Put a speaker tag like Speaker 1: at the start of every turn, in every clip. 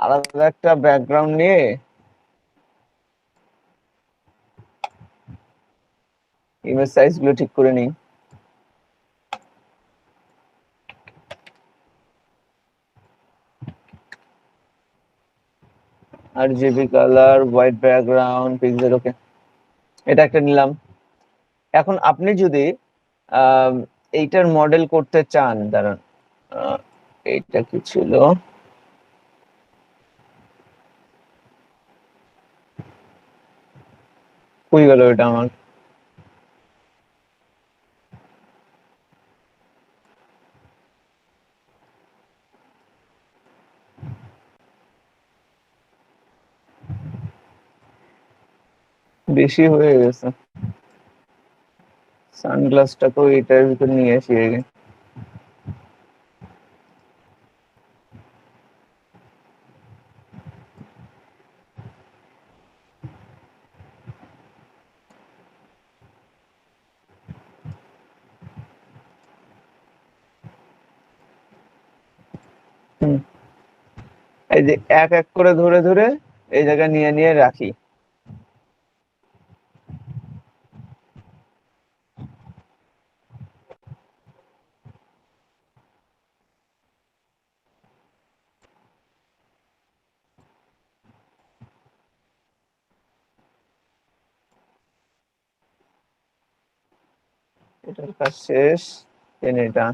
Speaker 1: আলাদা একটা ব্যাকগ্রাউন্ড নিয়ে ইমেজ সাইজ গুলো ঠিক করে নিই। R GB colour, white background, pixel, okay, এটা একটা নিলাম। এখন আপনি যদি এইটার মডেল করতে চান, দাঁড়ান, এইটা কি ছিল, কই গেল এটা আমার? বেশি হয়ে গেছে, সানগ্লাসটাকেও এটার ভিতর নিয়ে আসি আগে। এই যে এক এক করে ধরে ধরে এই জায়গায় নিয়ে নিয়ে রাখি। এটার কাজ শেষ। এটা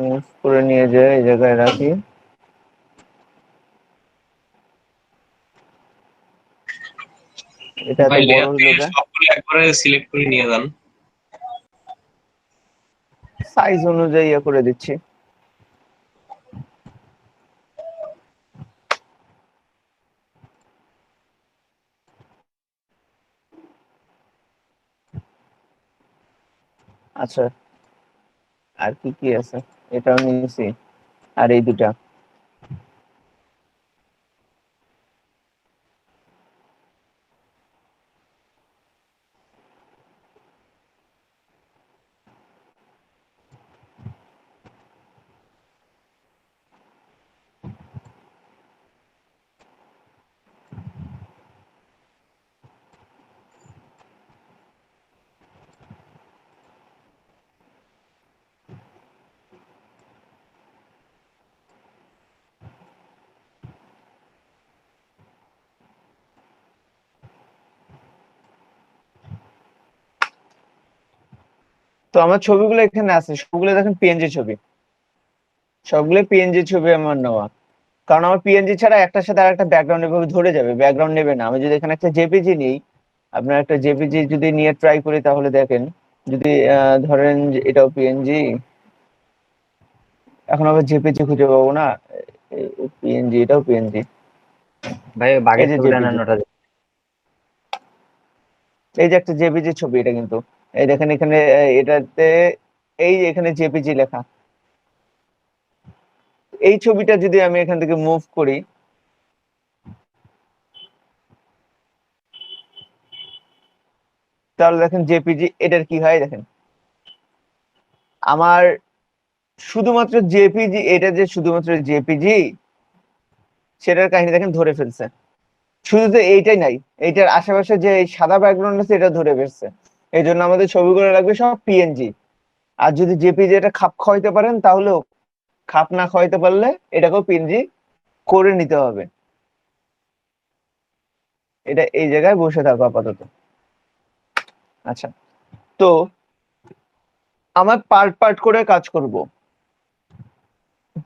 Speaker 1: মুভ করে নিয়ে যায় এই জায়গায় রাখি। এটা এত
Speaker 2: ভাই
Speaker 1: বড়
Speaker 2: লেয়ার
Speaker 1: হলো
Speaker 2: থেকে
Speaker 1: কেন?
Speaker 2: সবগুলো একবারে সিলেক্ট করে নিয়ে যান।
Speaker 1: সাইজ অনুযায়ী করে দিচ্ছি। আচ্ছা, আর কি কি আছে? এটাও নিয়েছি, আর এই দুটা। তো আমার ছবিগুলো এখানে আছে, সবগুলো দেখেন পিএনজি ছবি, সবগুলো পিএনজি ছবি আমার নেওয়া। কারণ আমার পিএনজি ছাড়া একটার সাথে আরেকটা ব্যাকগ্রাউন্ড এভাবে ধরে যাবে, ব্যাকগ্রাউন্ড নেবে না। আমি যদি এখানে একটা জেপিজি নিই, আপনার একটা জেপিজি যদি নিয়ে ট্রাই করি, তাহলে দেখেন, যদি ধরেন যে এটাও পিএনজি, এখন আবার জেপিজি খুঁজে পাবো না। পিএনজি, এটাও পিএনজি,
Speaker 3: ভাই
Speaker 1: এই
Speaker 3: বাঘের
Speaker 1: যে
Speaker 3: ছবিটা নেন
Speaker 1: জেপিজি,
Speaker 3: ওটা।
Speaker 1: এই যে একটা জেপিজি ছবি এটা কিন্তু, এই দেখেন এখানে এটাতে, এই যে এখানে জেপিজি লেখা। এই ছবিটা যদি আমি এখান থেকে মুভ করি, তাহলে দেখেন জেপিজি, এটার কি হয় দেখেন। আমার শুধুমাত্র জেপিজি, এটা যে শুধুমাত্র জেপিজি, সেটার কাহিনী দেখেন ধরে ফেলছে। শুধু তো এইটাই নাই, এইটার আশেপাশে যে এই সাদা ব্যাকগ্রাউন্ড আছে, এটা ধরে ফেলছে। এই জন্য আমাদের ছবিগুলো লাগবে সব পিএনজি। আর যদি জেপিজি এটা খাপ খাওয়াইতে পারেন তাহলেও, খাপ না খাওয়াইতে পারলে এটাকেও পিএনজি করে নিতে হবে। এটা এই জায়গায় বসে থাকো আপাতত। আচ্ছা, তো আমার পার্ট পার্ট করে কাজ করব।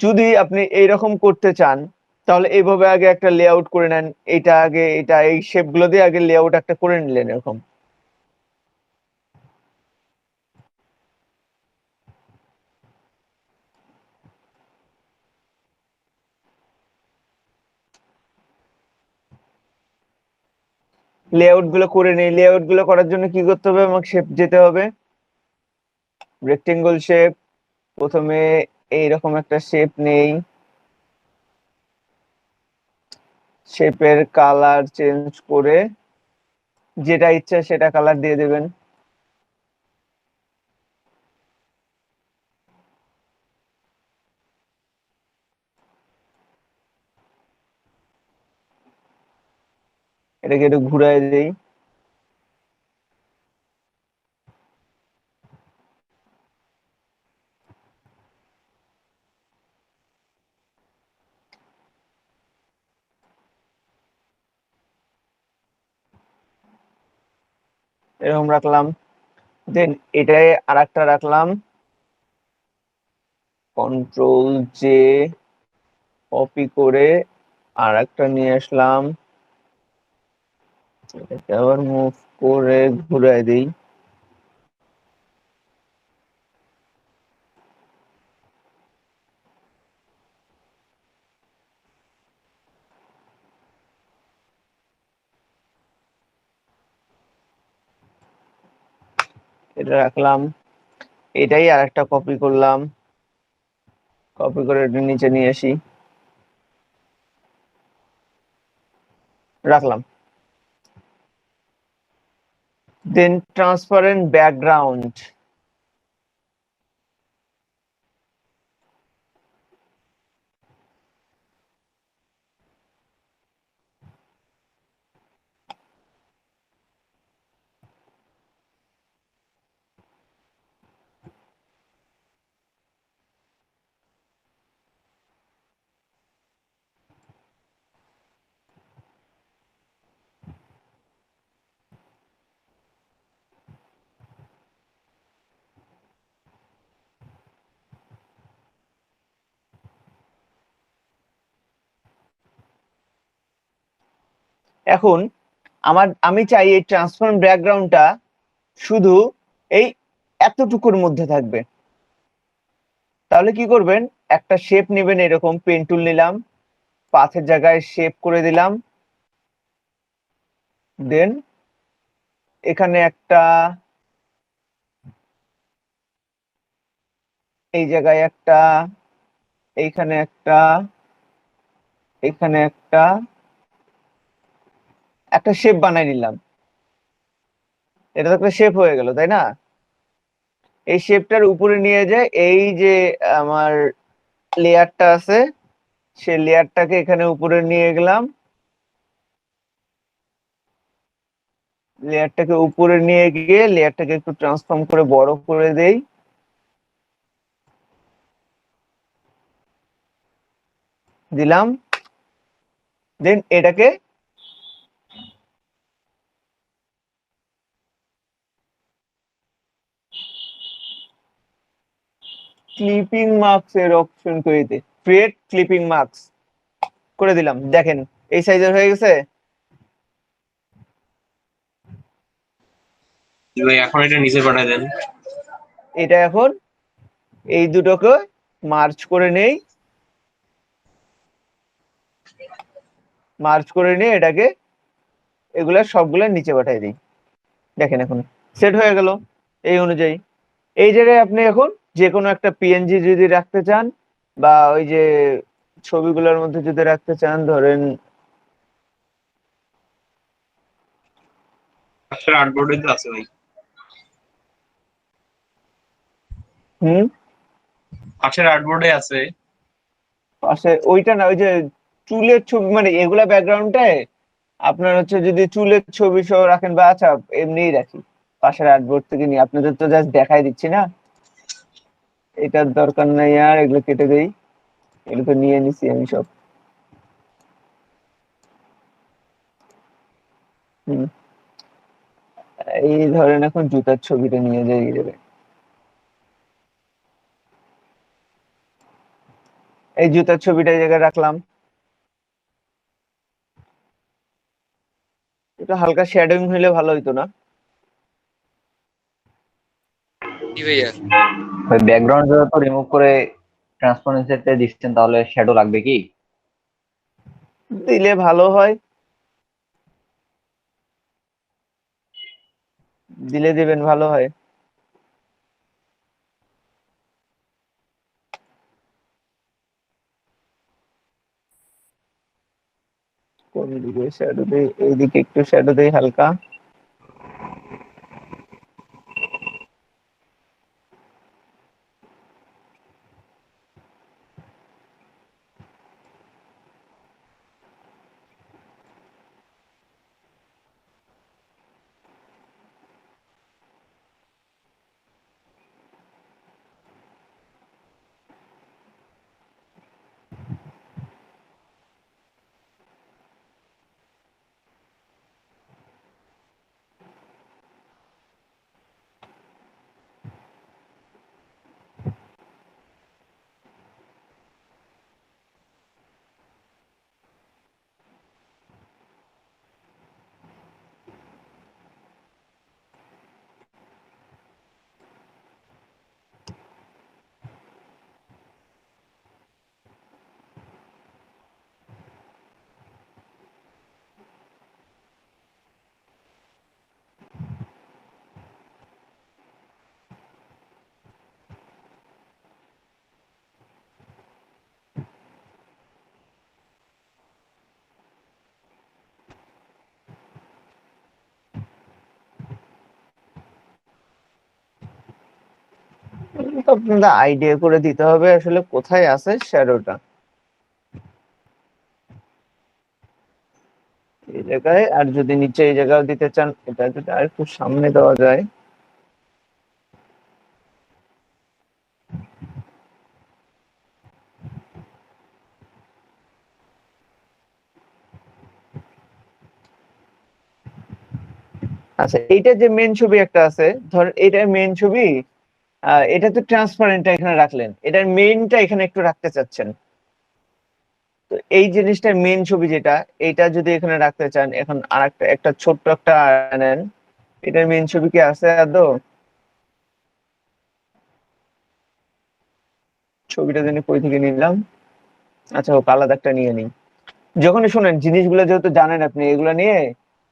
Speaker 1: যদি আপনি এইরকম করতে চান, তাহলে এইভাবে আগে একটা লেআউট করে নেন। এটা আগে, এটা এই শেপ গুলো দিয়ে আগে লেআউট একটা করে নিলেন এরকম। লেআউট গুলো করে নেই। লেআউট গুলো করার জন্য কি করতে হবে? আমাকে শেপ যেতে হবে, রেক্টেঙ্গল শেপ। প্রথমে এইরকম একটা শেপ নেই, শেপের কালার চেঞ্জ করে যেটা ইচ্ছা সেটা কালার দিয়ে দেবেন। এটাকে একটু ঘুরাই দেই। এরকম রাখলাম। দেন এটাই আর একটা রাখলাম, কন্ট্রোল জে, কপি করে আর একটা নিয়ে আসলাম, এটাকে আবার মুভ করে ঘুরাই দিই। এটা রাখলাম। এটাই আর একটা কপি করলাম, কপি করে এটা নিচে নিয়ে আসি, রাখলাম। দেন ট্রান্সপারেন্ট ব্যাকগ্রাউন্ড, এখন আমি চাই এই ট্রান্সপারেন্ট ব্যাকগ্রাউন্ডটা শুধু এই এতটুকুর মধ্যে থাকবে। তাহলে কি করবেন, একটা শেপ নেবেন, এরকম পেন টুল নিলাম, পাথের জায়গায় শেপ করে দিলাম। দেন এখানে একটা, এই জায়গায় একটা, এইখানে একটা, এখানে একটা, একটা শেপ বানাই নিলাম। এটা তো একটা শেপ হয়ে গেল, তাই না? এই শেপটার উপরে নিয়ে যায় এই যে আমার লেয়ারটা আছে, সেই লেয়ারটাকে এখানে উপরে নিয়ে গেলাম, লেয়ারটাকে উপরে নিয়ে গিয়ে লেয়ারটাকে একটু ট্রান্সফর্ম করে বড় করে দেই, দিলাম। দেন এটাকে ক্লিপিং মার্কস এর অপশন করে দিতে, ক্রিয়েট ক্লিপিং মার্কস করে দিলাম। দেখেন এই সাইজের হয়ে গেছে।
Speaker 2: ভাই এখন এটা নিচে পাঠায় দেন।
Speaker 1: এটা এখন এই দুটোকে মার্চ করে নেই, মার্চ করে নিয়ে এটাকে এগুলা সবগুলা নিচে পাঠিয়ে দিই। দেখেন এখন সেট হয়ে গেল এই অনুযায়ী। এই জায়গায় আপনি এখন যে কোনো একটা পিএনজি যদি রাখতে চান, বা ওই যে ছবিগুলোর মধ্যে যদি রাখতে চান, ধরেন
Speaker 2: পাশের আর্টবোর্ডে তো আছে ভাই।
Speaker 1: হুম,
Speaker 2: পাশের আর্টবোর্ডে আছে।
Speaker 1: পাশে ওইটা না, ওই যে চুলের ছবি, মানে এগুলা ব্যাকগ্রাউন্ডে আপনার হচ্ছে যদি চুলের ছবি সহ রাখেন, বা আচ্ছা এমনিই রাখি, পাশের আর্টবোর্ড থেকে নিয়ে আপনাদের তো জাস্ট দেখাই দিচ্ছি না, এটার দরকার নাই, আর এগুলো কেটে দেই, এগুলো তো নিয়ে নিছি আমি সব। হুম, এই ধরেন এখন জুতার ছবিটা নিয়ে যাই এই জায়গায়। এই জুতার ছবিটা এই জায়গায় রাখলাম। এটা হালকা শ্যাডোইং হইলে ভালো হইতো না?
Speaker 3: জি ভাইয়া।
Speaker 4: ওই ব্যাকগ্রাউন্ড তো রিমুভ করে ট্রান্সপারেন্সিতে দিচ্ছেন, তাহলে শ্যাডো লাগবে কি?
Speaker 1: দিলে ভালো হয়, দিলে দিবেন ভালো হয়। কোন দিকে শ্যাডো দেই? এইদিকে একটু শ্যাডো দেই হালকা। তো আপনাদের আইডিয়া করে দিতে হবে আসলে কোথায় আছে শ্যাডোটা। এই জায়গায়, আর যদি নিচে এই জায়গাও দিতে চান, এটা যদি আর একটু সামনে দেওয়া যায়। আচ্ছা, এইটা যে মেন ছবি একটা আছে, ধর এটা মেন ছবি, এটা তো ট্রান্সপারেন্টটা এখানে রাখলেন, এটার মেইনটা এখানে একটু রাখতে চাচ্ছেন। তো এই জিনিসটার মেন ছবি যেটা, এটা যদি এখানে রাখতে চান, এখন আরেকটা একটা ছোট্ট একটা নেন, এটার মেন ছবি কি আছে আদৌ? ছবিটা জানি কই থেকে নিলাম। আচ্ছা, হোক, আলাদা একটা নিয়ে নিই। যখনই শোনেন জিনিসগুলো যেহেতু জানেন আপনি, এগুলো নিয়ে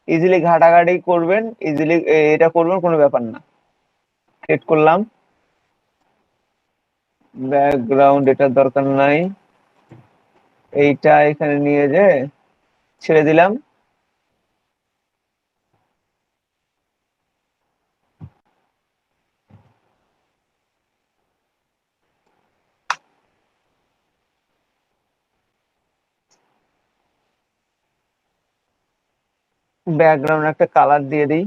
Speaker 1: ইজিলি ঘাটাঘাটি করবেন, ইজিলি এটা করবেন, কোনো ব্যাপার না। সেট করলাম, ব্যাকগ্রাউন্ড এটার দরকার নাই, এইটা এখানে নিয়ে যে ছেড়ে দিলাম। ব্যাকগ্রাউন্ড একটা কালার দিয়ে দিই।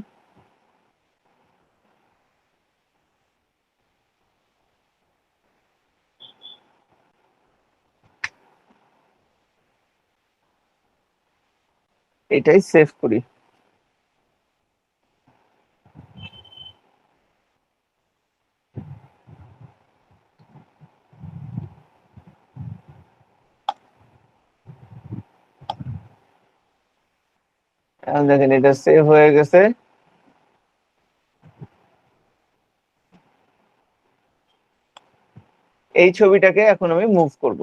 Speaker 1: এটাই সেভ করি। এখন দেখেন এটা সেভ হয়ে গেছে। এই ছবিটাকে এখন আমি মুভ করব।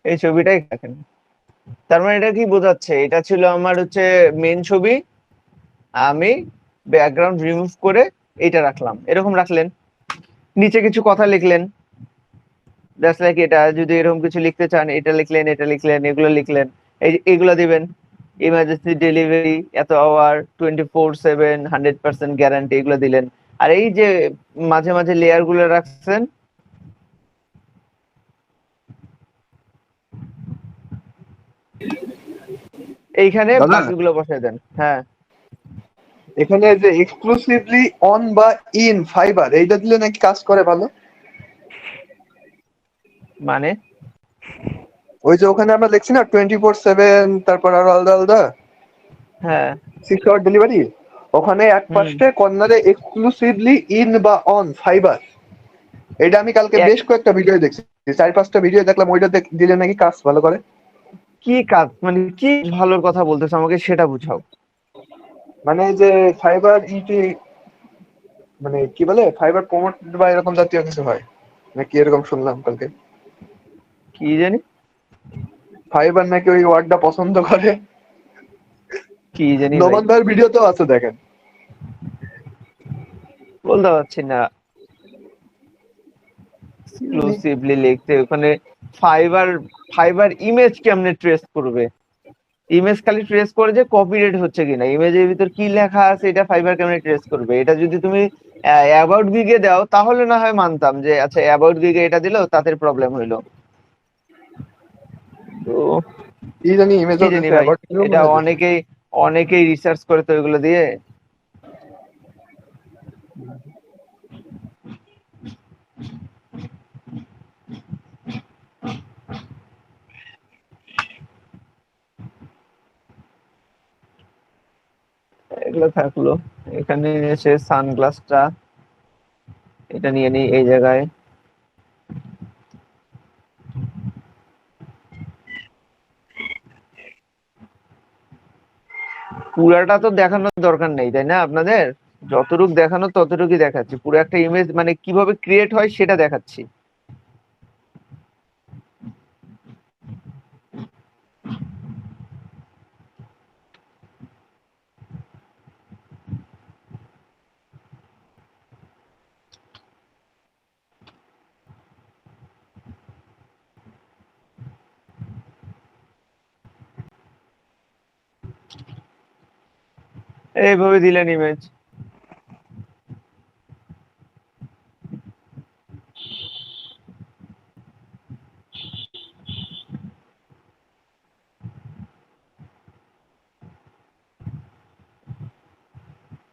Speaker 1: এই ছবিটাই দেখেন। তার মানে এটা কি বোঝাচ্ছে, এটা ছিল আমার হচ্ছে মেন ছবি, আমি ব্যাকগ্রাউন্ড রিমুভ করে এটা রাখলাম, এরকম রাখলেন, নিচে কিছু কথা লিখলেন, জাস্ট লাইক এটা। যদি এরকম কিছু লিখতে চান, এটা লিখলেন, এটা লিখলেন, এগুলো লিখলেন, এই এগুলো দিবেন। ইমার্জেন্সি ডেলিভারি এত আওয়ার, 24/7, 100% গ্যারান্টি, এগুলো দিলেন। আর এই যে মাঝে মাঝে লেয়ার গুলো রাখছেন, এইখানে
Speaker 5: দাদা,
Speaker 1: বাকিগুলো বসায় দেন। হ্যাঁ,
Speaker 5: এখানে যে এক্সক্লুসিভলি অন বা ইন ফাইবার এইটা দিলে নাকি কাজ করে ভালো।
Speaker 1: মানে
Speaker 5: ওই যে ওখানে আমরা দেখছি না 24/7, তারপর আরো আলাদা আলাদা
Speaker 1: হ্যাঁ,
Speaker 5: 6 আওয়ার ডেলিভারি, ওখানে এক
Speaker 1: হুম,
Speaker 5: পাশে কর্নারে এক্সক্লুসিভলি ইন বা অন ফাইবার। এটা আমি কালকে বেশ কয়েকটা ভিডিও দেখছি, 4-5টা ভিডিও দেখলাম, ওইটা দিলে নাকি কাজ ভালো করে।
Speaker 1: কি কাজ, মানে কি ভালোর কথা বলতেছো আমাকে সেটা বুঝাও।
Speaker 5: মানে যে ফাইবার ইটি, মানে কি বলে, ফাইবার প্রমোট বা এরকম জাতীয় কিছু হয় নাকি, এরকম শুনলাম কালকে।
Speaker 1: কি জানি,
Speaker 5: ফাইবার নাকি ওই ওয়ার্ডটা পছন্দ করে।
Speaker 1: কি জানি ভাই,
Speaker 5: নোমান ভাইয়ের ভিডিওতেও আছে, দেখেন।
Speaker 1: বলতে পারছি না। এক্সক্লুসিভলি লিখতে ওখানে ফাইবার, ফাইবার ইমেজ কেমনে ট্রেস করবে? ইমেজ খালি ট্রেস করে যে কপিরাইট হচ্ছে কিনা, ইমেজের ভিতর কি লেখা আছে এটা ফাইবার কেমনে ট্রেস করবে? এটা যদি তুমি অ্যাবাউট গিগে দাও তাহলে না হয় মানতাম যে আচ্ছা অ্যাবাউট গিগে এটা দিলো তাদের প্রবলেম হইলো। তো
Speaker 5: কি জানি
Speaker 1: কি
Speaker 5: ইমেজও
Speaker 1: জানি
Speaker 5: দিছে,
Speaker 1: ভাই,
Speaker 5: অ্যাবাউট
Speaker 1: এটা
Speaker 5: মনে হয় দিছে।
Speaker 1: অনেকেই অনেকেই রিসার্চ করে তো এগুলো দিয়ে। এগুলো থাকলো। এখানে এসে সানগ্লাসটা এটা নিয়ে নিই এই জায়গায়। পুরাটা তো দেখানোর দরকার নেই তাই না আপনাদের? যতটুক দেখানো ততটুকুই দেখাচ্ছি, পুরো একটা ইমেজ মানে কিভাবে ক্রিয়েট হয় সেটা দেখাচ্ছি। এইভাবে দিলেন ইমেজ।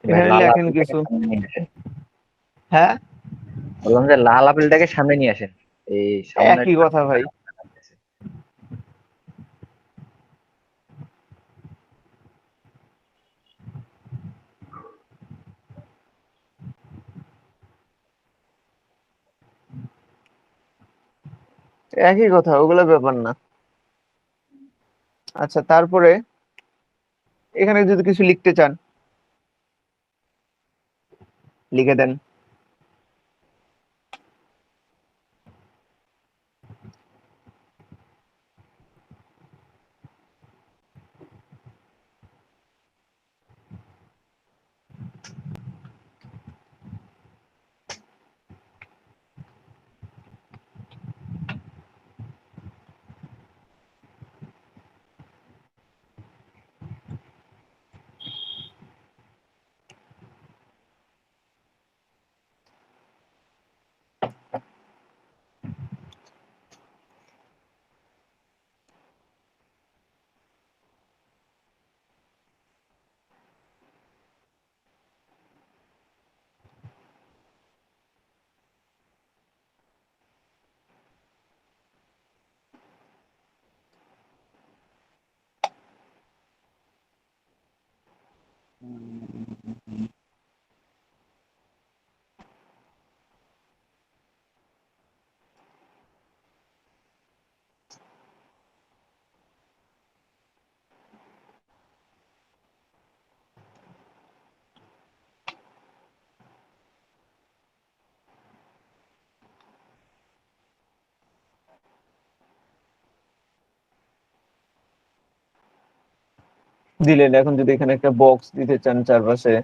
Speaker 4: ভাই
Speaker 1: এখানে
Speaker 4: লাল
Speaker 1: লেখেন
Speaker 4: আপেলটাকে
Speaker 1: কিছু।
Speaker 4: সামনে নিয়ে আসেন।
Speaker 1: হ্যাঁ,
Speaker 4: বললাম যে লাল আপেলটাকে সামনে নিয়ে আসেন, এই সামনের
Speaker 1: একই কথা ভাই। একই কথা, ওগুলো ব্যাপার না। আচ্ছা, তারপরে এখানে যদি কিছু লিখতে চান লিখে দেন। দিলেন। এখন যদি এখানে একটা বক্স দিতে চান চারপাশে,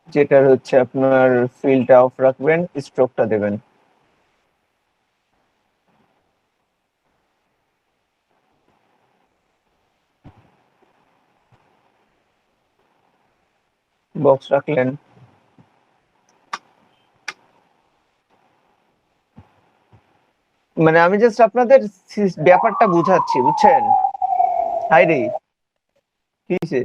Speaker 1: যেটার হচ্ছে আপনার ফিলটা অফ রাখবেন, স্ট্রোকটা দেবেন। বক্স রাখলেন। মানে আমি জাস্ট আপনাদের ব্যাপারটা বুঝাচ্ছি, বুঝছেন? হাই রে, কি হইছে?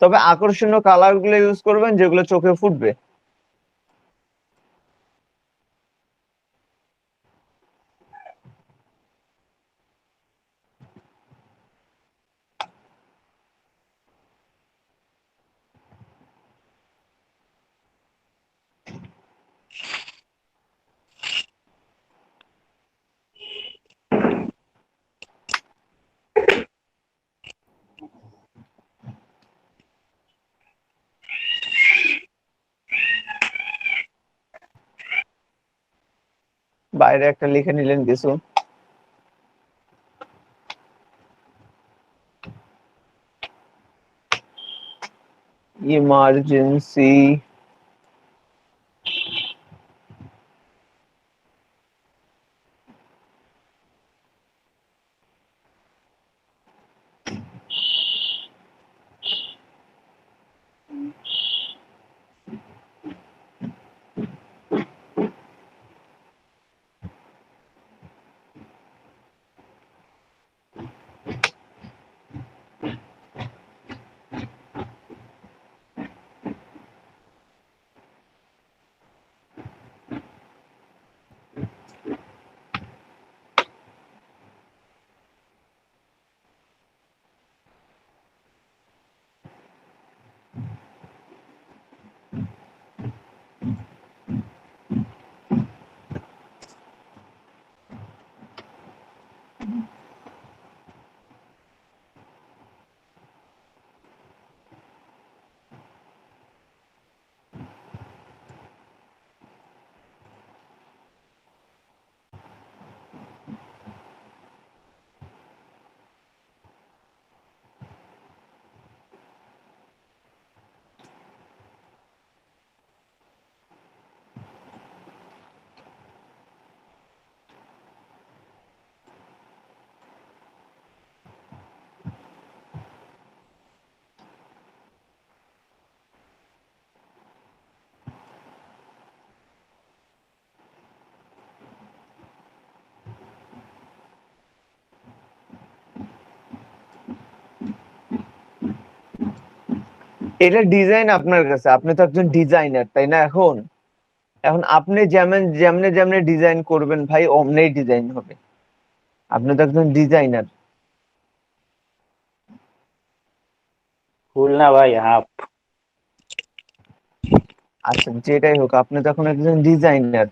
Speaker 1: তবে আকর্ষণীয় কালার গুলো ইউজ করবেন যেগুলো চোখে ফুটবে। বাইরে একটা লিখে নিলেন কিছু। ইমার্জেন্সি। এটা ডিজাইন আপনার কাছে, আপনি তো একজন ডিজাইনার তাই না? এখন এখন আপনি যেমন যেমনে যেমনে ডিজাইন করবেন ভাই অমনেই ডিজাইন হবে। আপনি তো একজন ডিজাইনার।
Speaker 6: ফুল না ভাই, হাফ।
Speaker 1: আচ্ছা যেটাই হোক, আপনি তো এখন একজন ডিজাইনার।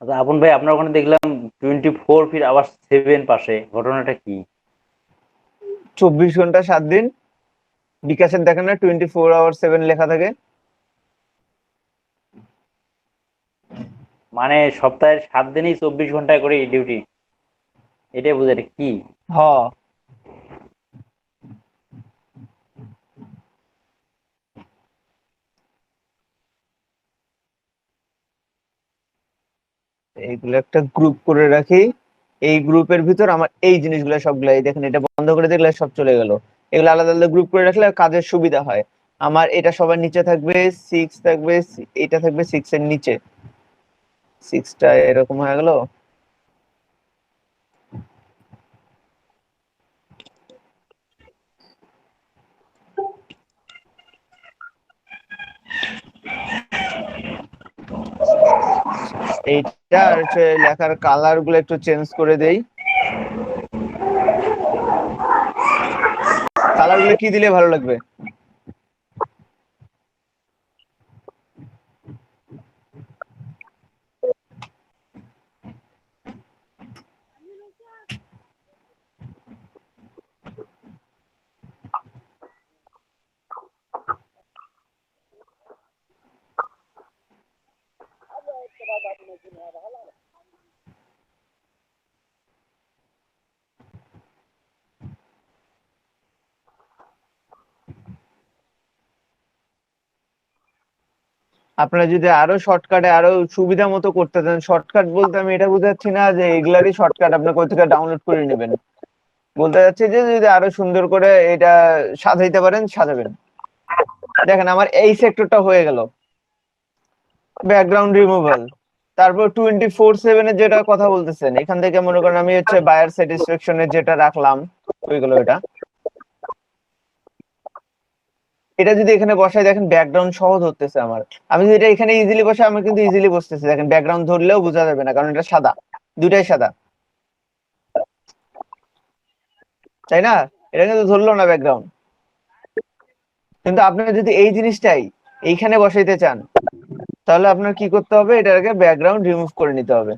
Speaker 6: আচ্ছা আপন ভাই, আপনার ওখানে দেখলাম 24 ফিট আবার 7 পাশে, ঘটনাটা কি?
Speaker 1: 24 ঘন্টা 7 দিন। বিকাশের দেখেন না 24 আওয়ার 7 লেখা থাকে।
Speaker 6: মানে সপ্তাহের 7 দিনই 24 ঘন্টায় করে ডিউটি, এটাই বুঝে, এটা কি?
Speaker 1: হ, এইগুলো একটা গ্রুপ করে রাখি। এই গ্রুপের ভিতর আমার এই জিনিসগুলো সবগুলো, এই দেখেন এটা বন্ধ করে দেখলে সব চলে গেল। এগুলো আলাদা আলাদা গ্রুপ করে রাখলে কাজের সুবিধা হয়। আমার এটা সবার নিচে থাকবে 6 থাকবে, এটা থাকবে 6 এর নিচে। 6টা এরকম হয়ে গেল। এইটা আর হচ্ছে লেখার কালার গুলো একটু চেঞ্জ করে দেই। কালার গুলো কি দিলে ভালো লাগবে? আপনারা যদি আরো শর্টকাটে আরো সুবিধা মতো করতে চান, শর্টকাট বলতে আমি এটা বোঝাচ্ছি না যে এগুলারই শর্টকাট আপনি কোথা থেকে ডাউনলোড করে নেবেন। বলতে যাচ্ছি যে যদি আরো সুন্দর করে এটা সাজাইতে পারেন সাজাবেন। দেখেন আমার এই সেক্টরটা হয়ে গেল ব্যাকগ্রাউন্ড রিমুভাল। তারপর 24/7 এর যেটা কথা বলতেছেন, এখান থেকে মনে করেন আমি হচ্ছে বায়ার স্যাটিসফ্যাকশনের যেটা রাখলাম ওইগুলো, এটা যদি এখানে বসাই দেখেন ব্যাকগ্রাউন্ড সহ ধরতেছে আমার। আমি যদি এটা এখানে ইজিলি বসাই আমি কিন্তু ইজিলি বসতেছি, দেখেন ব্যাকগ্রাউন্ড ধরলেও বোঝা যাবে না কারণ এটা সাদা, দুটাই সাদা, তাই না? এটা কিন্তু ধরলো না ব্যাকগ্রাউন্ড। কিন্তু আপনি যদি এই জিনিসটাই এইখানে বসাইতে চান তাহলে আপনার কি করতে হবে, এটাকে ব্যাকগ্রাউন্ড রিমুভ করে নিতে হবে।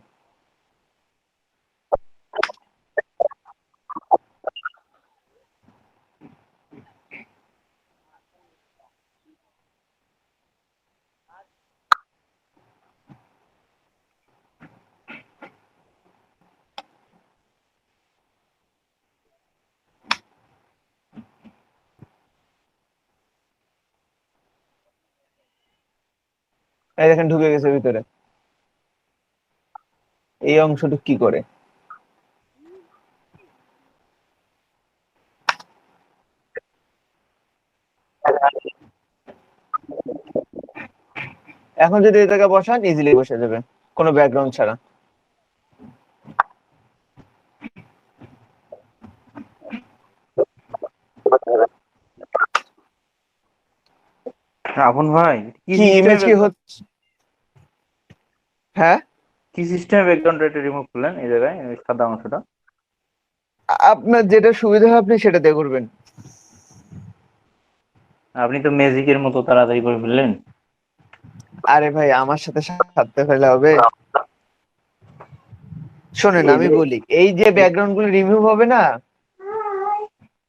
Speaker 1: এই দেখেন ঢুকে গেছে ভিতরে। এই অংশটুকু কি করে? এখন যদি এটাকে বসান ইজিলি বসে যাবে কোনো ব্যাকগ্রাউন্ড ছাড়া।
Speaker 6: আপন ভাই,
Speaker 1: কি ইমেজ কি হচ্ছে? হ্যাঁ,
Speaker 6: কি সিস্টেমে ব্যাকগ্রাউন্ড এটা রিমুভ করলেন এই জায়গায়, এই সাদা অংশটা?
Speaker 1: আপনার যেটা সুবিধা হয় আপনি সেটাতে করবেন।
Speaker 6: আপনি তো ম্যাজিকের মতো তাড়াতাড়ি করে ফেললেন।
Speaker 1: আরে ভাই আমার সাথে সাথে ফেলে হবে? শোনেন
Speaker 6: এই
Speaker 1: আমি
Speaker 6: যে
Speaker 1: বলি, এই যে ব্যাকগ্রাউন্ড গুলো রিমুভ হবে না,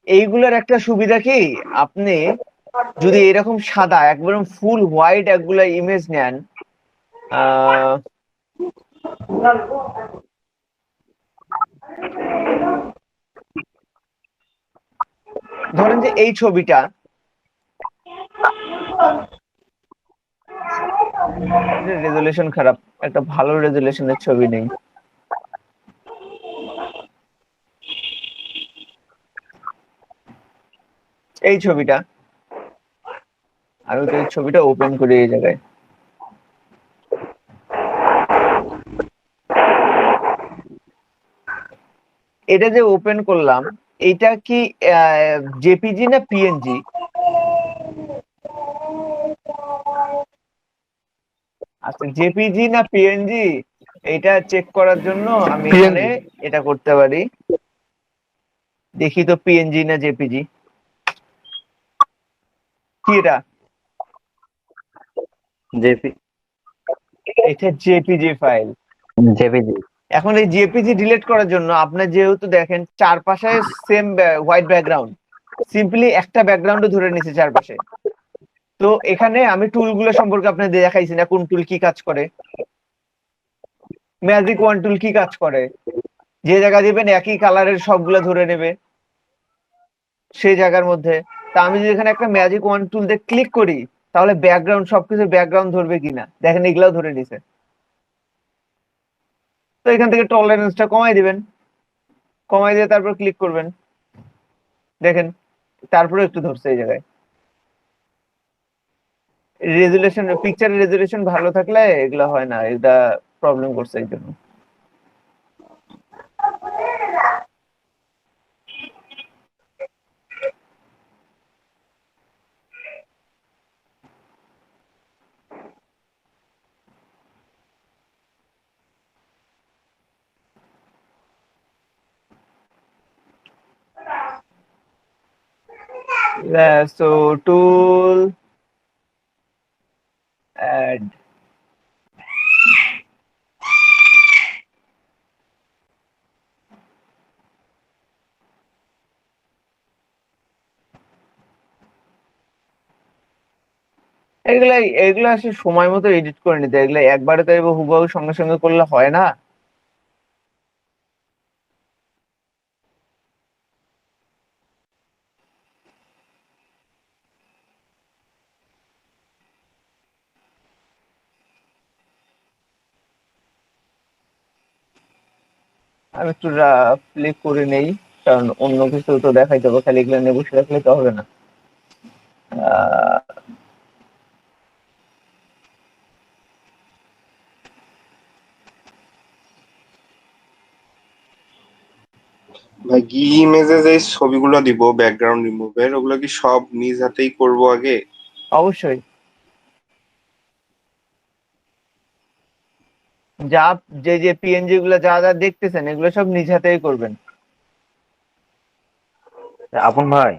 Speaker 1: এইগুলোর একটা সুবিধা কি, আপনি যদি এরকম সাদা একদম ফুল হোয়াইট একগুলা ইমেজ নেন, আহ ধরেন যে এই ছবিটা, রেজুলেশন খারাপ, একটা ভালো রেজুলেশনের ছবি নেই। এই ছবিটা আমি তো এই ছবিটা ওপেন করি এই জায়গায়। এটা যে ওপেন করলাম, এটা কি জেপিজি না পিএনজি? আচ্ছা, জেপিজি না পিএনজি এটা চেক করার জন্য আমি এখানে
Speaker 5: PNG
Speaker 1: এটা করতে পারি। দেখি তো পিএনজি না জেপিজি। কি এটা?
Speaker 6: জেপি
Speaker 1: এটা জেপিজি ফাইল।
Speaker 4: জেপিজি।
Speaker 1: এখন এই জেপিজি ডিলিট করার জন্য আপনার যেহেতু দেখেন চারপাশে সেম হোয়াইট ব্যাকগ্রাউন্ড, সিম্পলি একটা ব্যাকগ্রাউন্ড ধরে নিছে চারপাশে। তো এখানে আমি টুলগুলো সম্পর্কে আপনাদের দেখাইছি না, কোন টুল কি কাজ করে। ম্যাজিক ওয়ান টুল কি কাজ করে, যে জায়গা দিবেন একই কালারের সবগুলা ধরে নেবে সেই জায়গার মধ্যে। তা আমি যদি এখানে একটা ম্যাজিক ওয়ান টুল দিয়ে ক্লিক করি, তাহলে ব্যাকগ্রাউন্ড সবকিছু ব্যাকগ্রাউন্ড ধরবে কিনা দেখেন, এগুলাও ধরে নিছে। তো এখান থেকে টলারেন্সটা কমাই দিবেন, কমাই দিয়ে তারপর ক্লিক করবেন, দেখেন তারপরে একটু ধরছে এই জায়গায়। রেজুলেশন, পিকচারের রেজুলেশন ভালো থাকলে এগুলো হয় না, এটা প্রবলেম করছে এই জন্য। So tool add, এগুলা এগুলা আসলে সময় মতো এডিট করে নিতে, এগুলা একবারে তো এবার হুবহু সঙ্গে সঙ্গে করলে হয় না। আমি একটু রাফলি করে নেই, কারণ অন্য কিছু তো দেখাইতে হবে, খালি এগুলা নিয়ে বসে রাখলে তো হবে না। আহ,
Speaker 7: ভাই কি ইমেজে যে ছবিগুলো দিব ব্যাকগ্রাউন্ড রিমুভের, ওগুলো কি সব নিজ হাতেই করব আগে?
Speaker 1: অবশ্যই যা যে যে পিএনজি গুলো যা যা দেখতেছেন এগুলো সব নিজ হাতেই করবেন।
Speaker 6: আপন ভাই,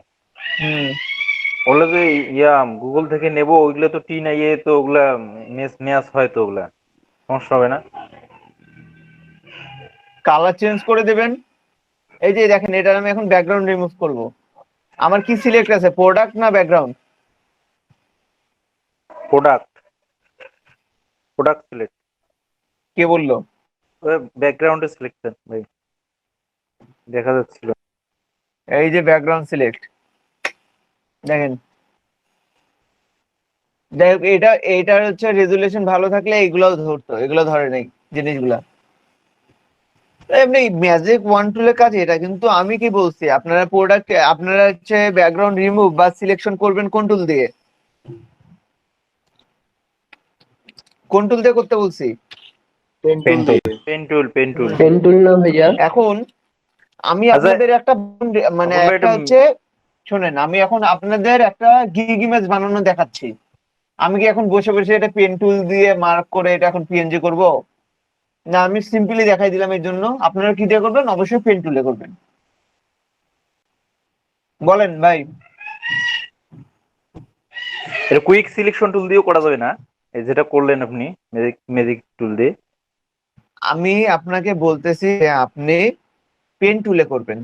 Speaker 1: হুম।
Speaker 6: ওগুলো যে গুগল থেকে নেবো, ওইগুলো তো টি না তো ওগুলা মেস ম্যাচ হয়, তো ওগুলা সমস্যা হবে না?
Speaker 1: কালার চেঞ্জ করে দেবেন। এই যে দেখেন, এটার আমি এখন ব্যাকগ্রাউন্ড রিমুভ করব। আমার কি সিলেক্ট আছে, প্রোডাক্ট না ব্যাকগ্রাউন্ড?
Speaker 6: Product, product select.
Speaker 1: কে বললো?
Speaker 6: ব্যাকগ্রাউন্ডে সিলেক্টেড ভাই, দেখা যাচ্ছিল।
Speaker 1: এই যে ব্যাকগ্রাউন্ড সিলেক্ট, দেখেন। যাই হোক, এটার হচ্ছে রেজুলেশন ভালো থাকলে এগুলোও ধরতো, এগুলো ধরে নেই জিনিসগুলা। এমনি ম্যাজিক ওয়ান টুলের কাজ এটা, কিন্তু আমি কি বলছি, আপনারা প্রোডাক্ট, আপনারা হচ্ছে ব্যাকগ্রাউন্ড রিমুভ বা সিলেকশন করবেন কোন টুল দিয়ে? কোন টুল দিয়ে করতে বলছি?
Speaker 7: Pen
Speaker 4: pen
Speaker 7: tool
Speaker 4: tool.
Speaker 7: দিয়ে।
Speaker 6: Pen tool, pen tool.
Speaker 8: Pen tool না ভাইয়া?
Speaker 1: এখন আমি
Speaker 6: আচ্ছা,
Speaker 1: আপনাদের একটা মানে
Speaker 6: আপন ভাই
Speaker 1: একটা হচ্ছে, শোনেন, আমি এখন আপনাদের একটা গিগ ইমেজ বানানো দেখাচ্ছি। আমি কি এখন বসে বসে এটা পেন টুল দিয়ে মার্ক করে এটা এখন পিএনজি করব? না, আমি সিম্পলি দেখাই দিলাম। এর জন্য আপনারা কি দিয়ে করবেন? অবশ্যই পেন টুলে করবেন। বলেন ভাই।
Speaker 6: এটা কুইক সিলেকশন টুল দিয়েও করা যাবে না, এই যেটা করলেন আপনি ম্যাজিক ম্যাজিক টুল দিয়ে?
Speaker 1: আমি আপনাকে বলতেছি যে আপনি পেন টুলে করবেন।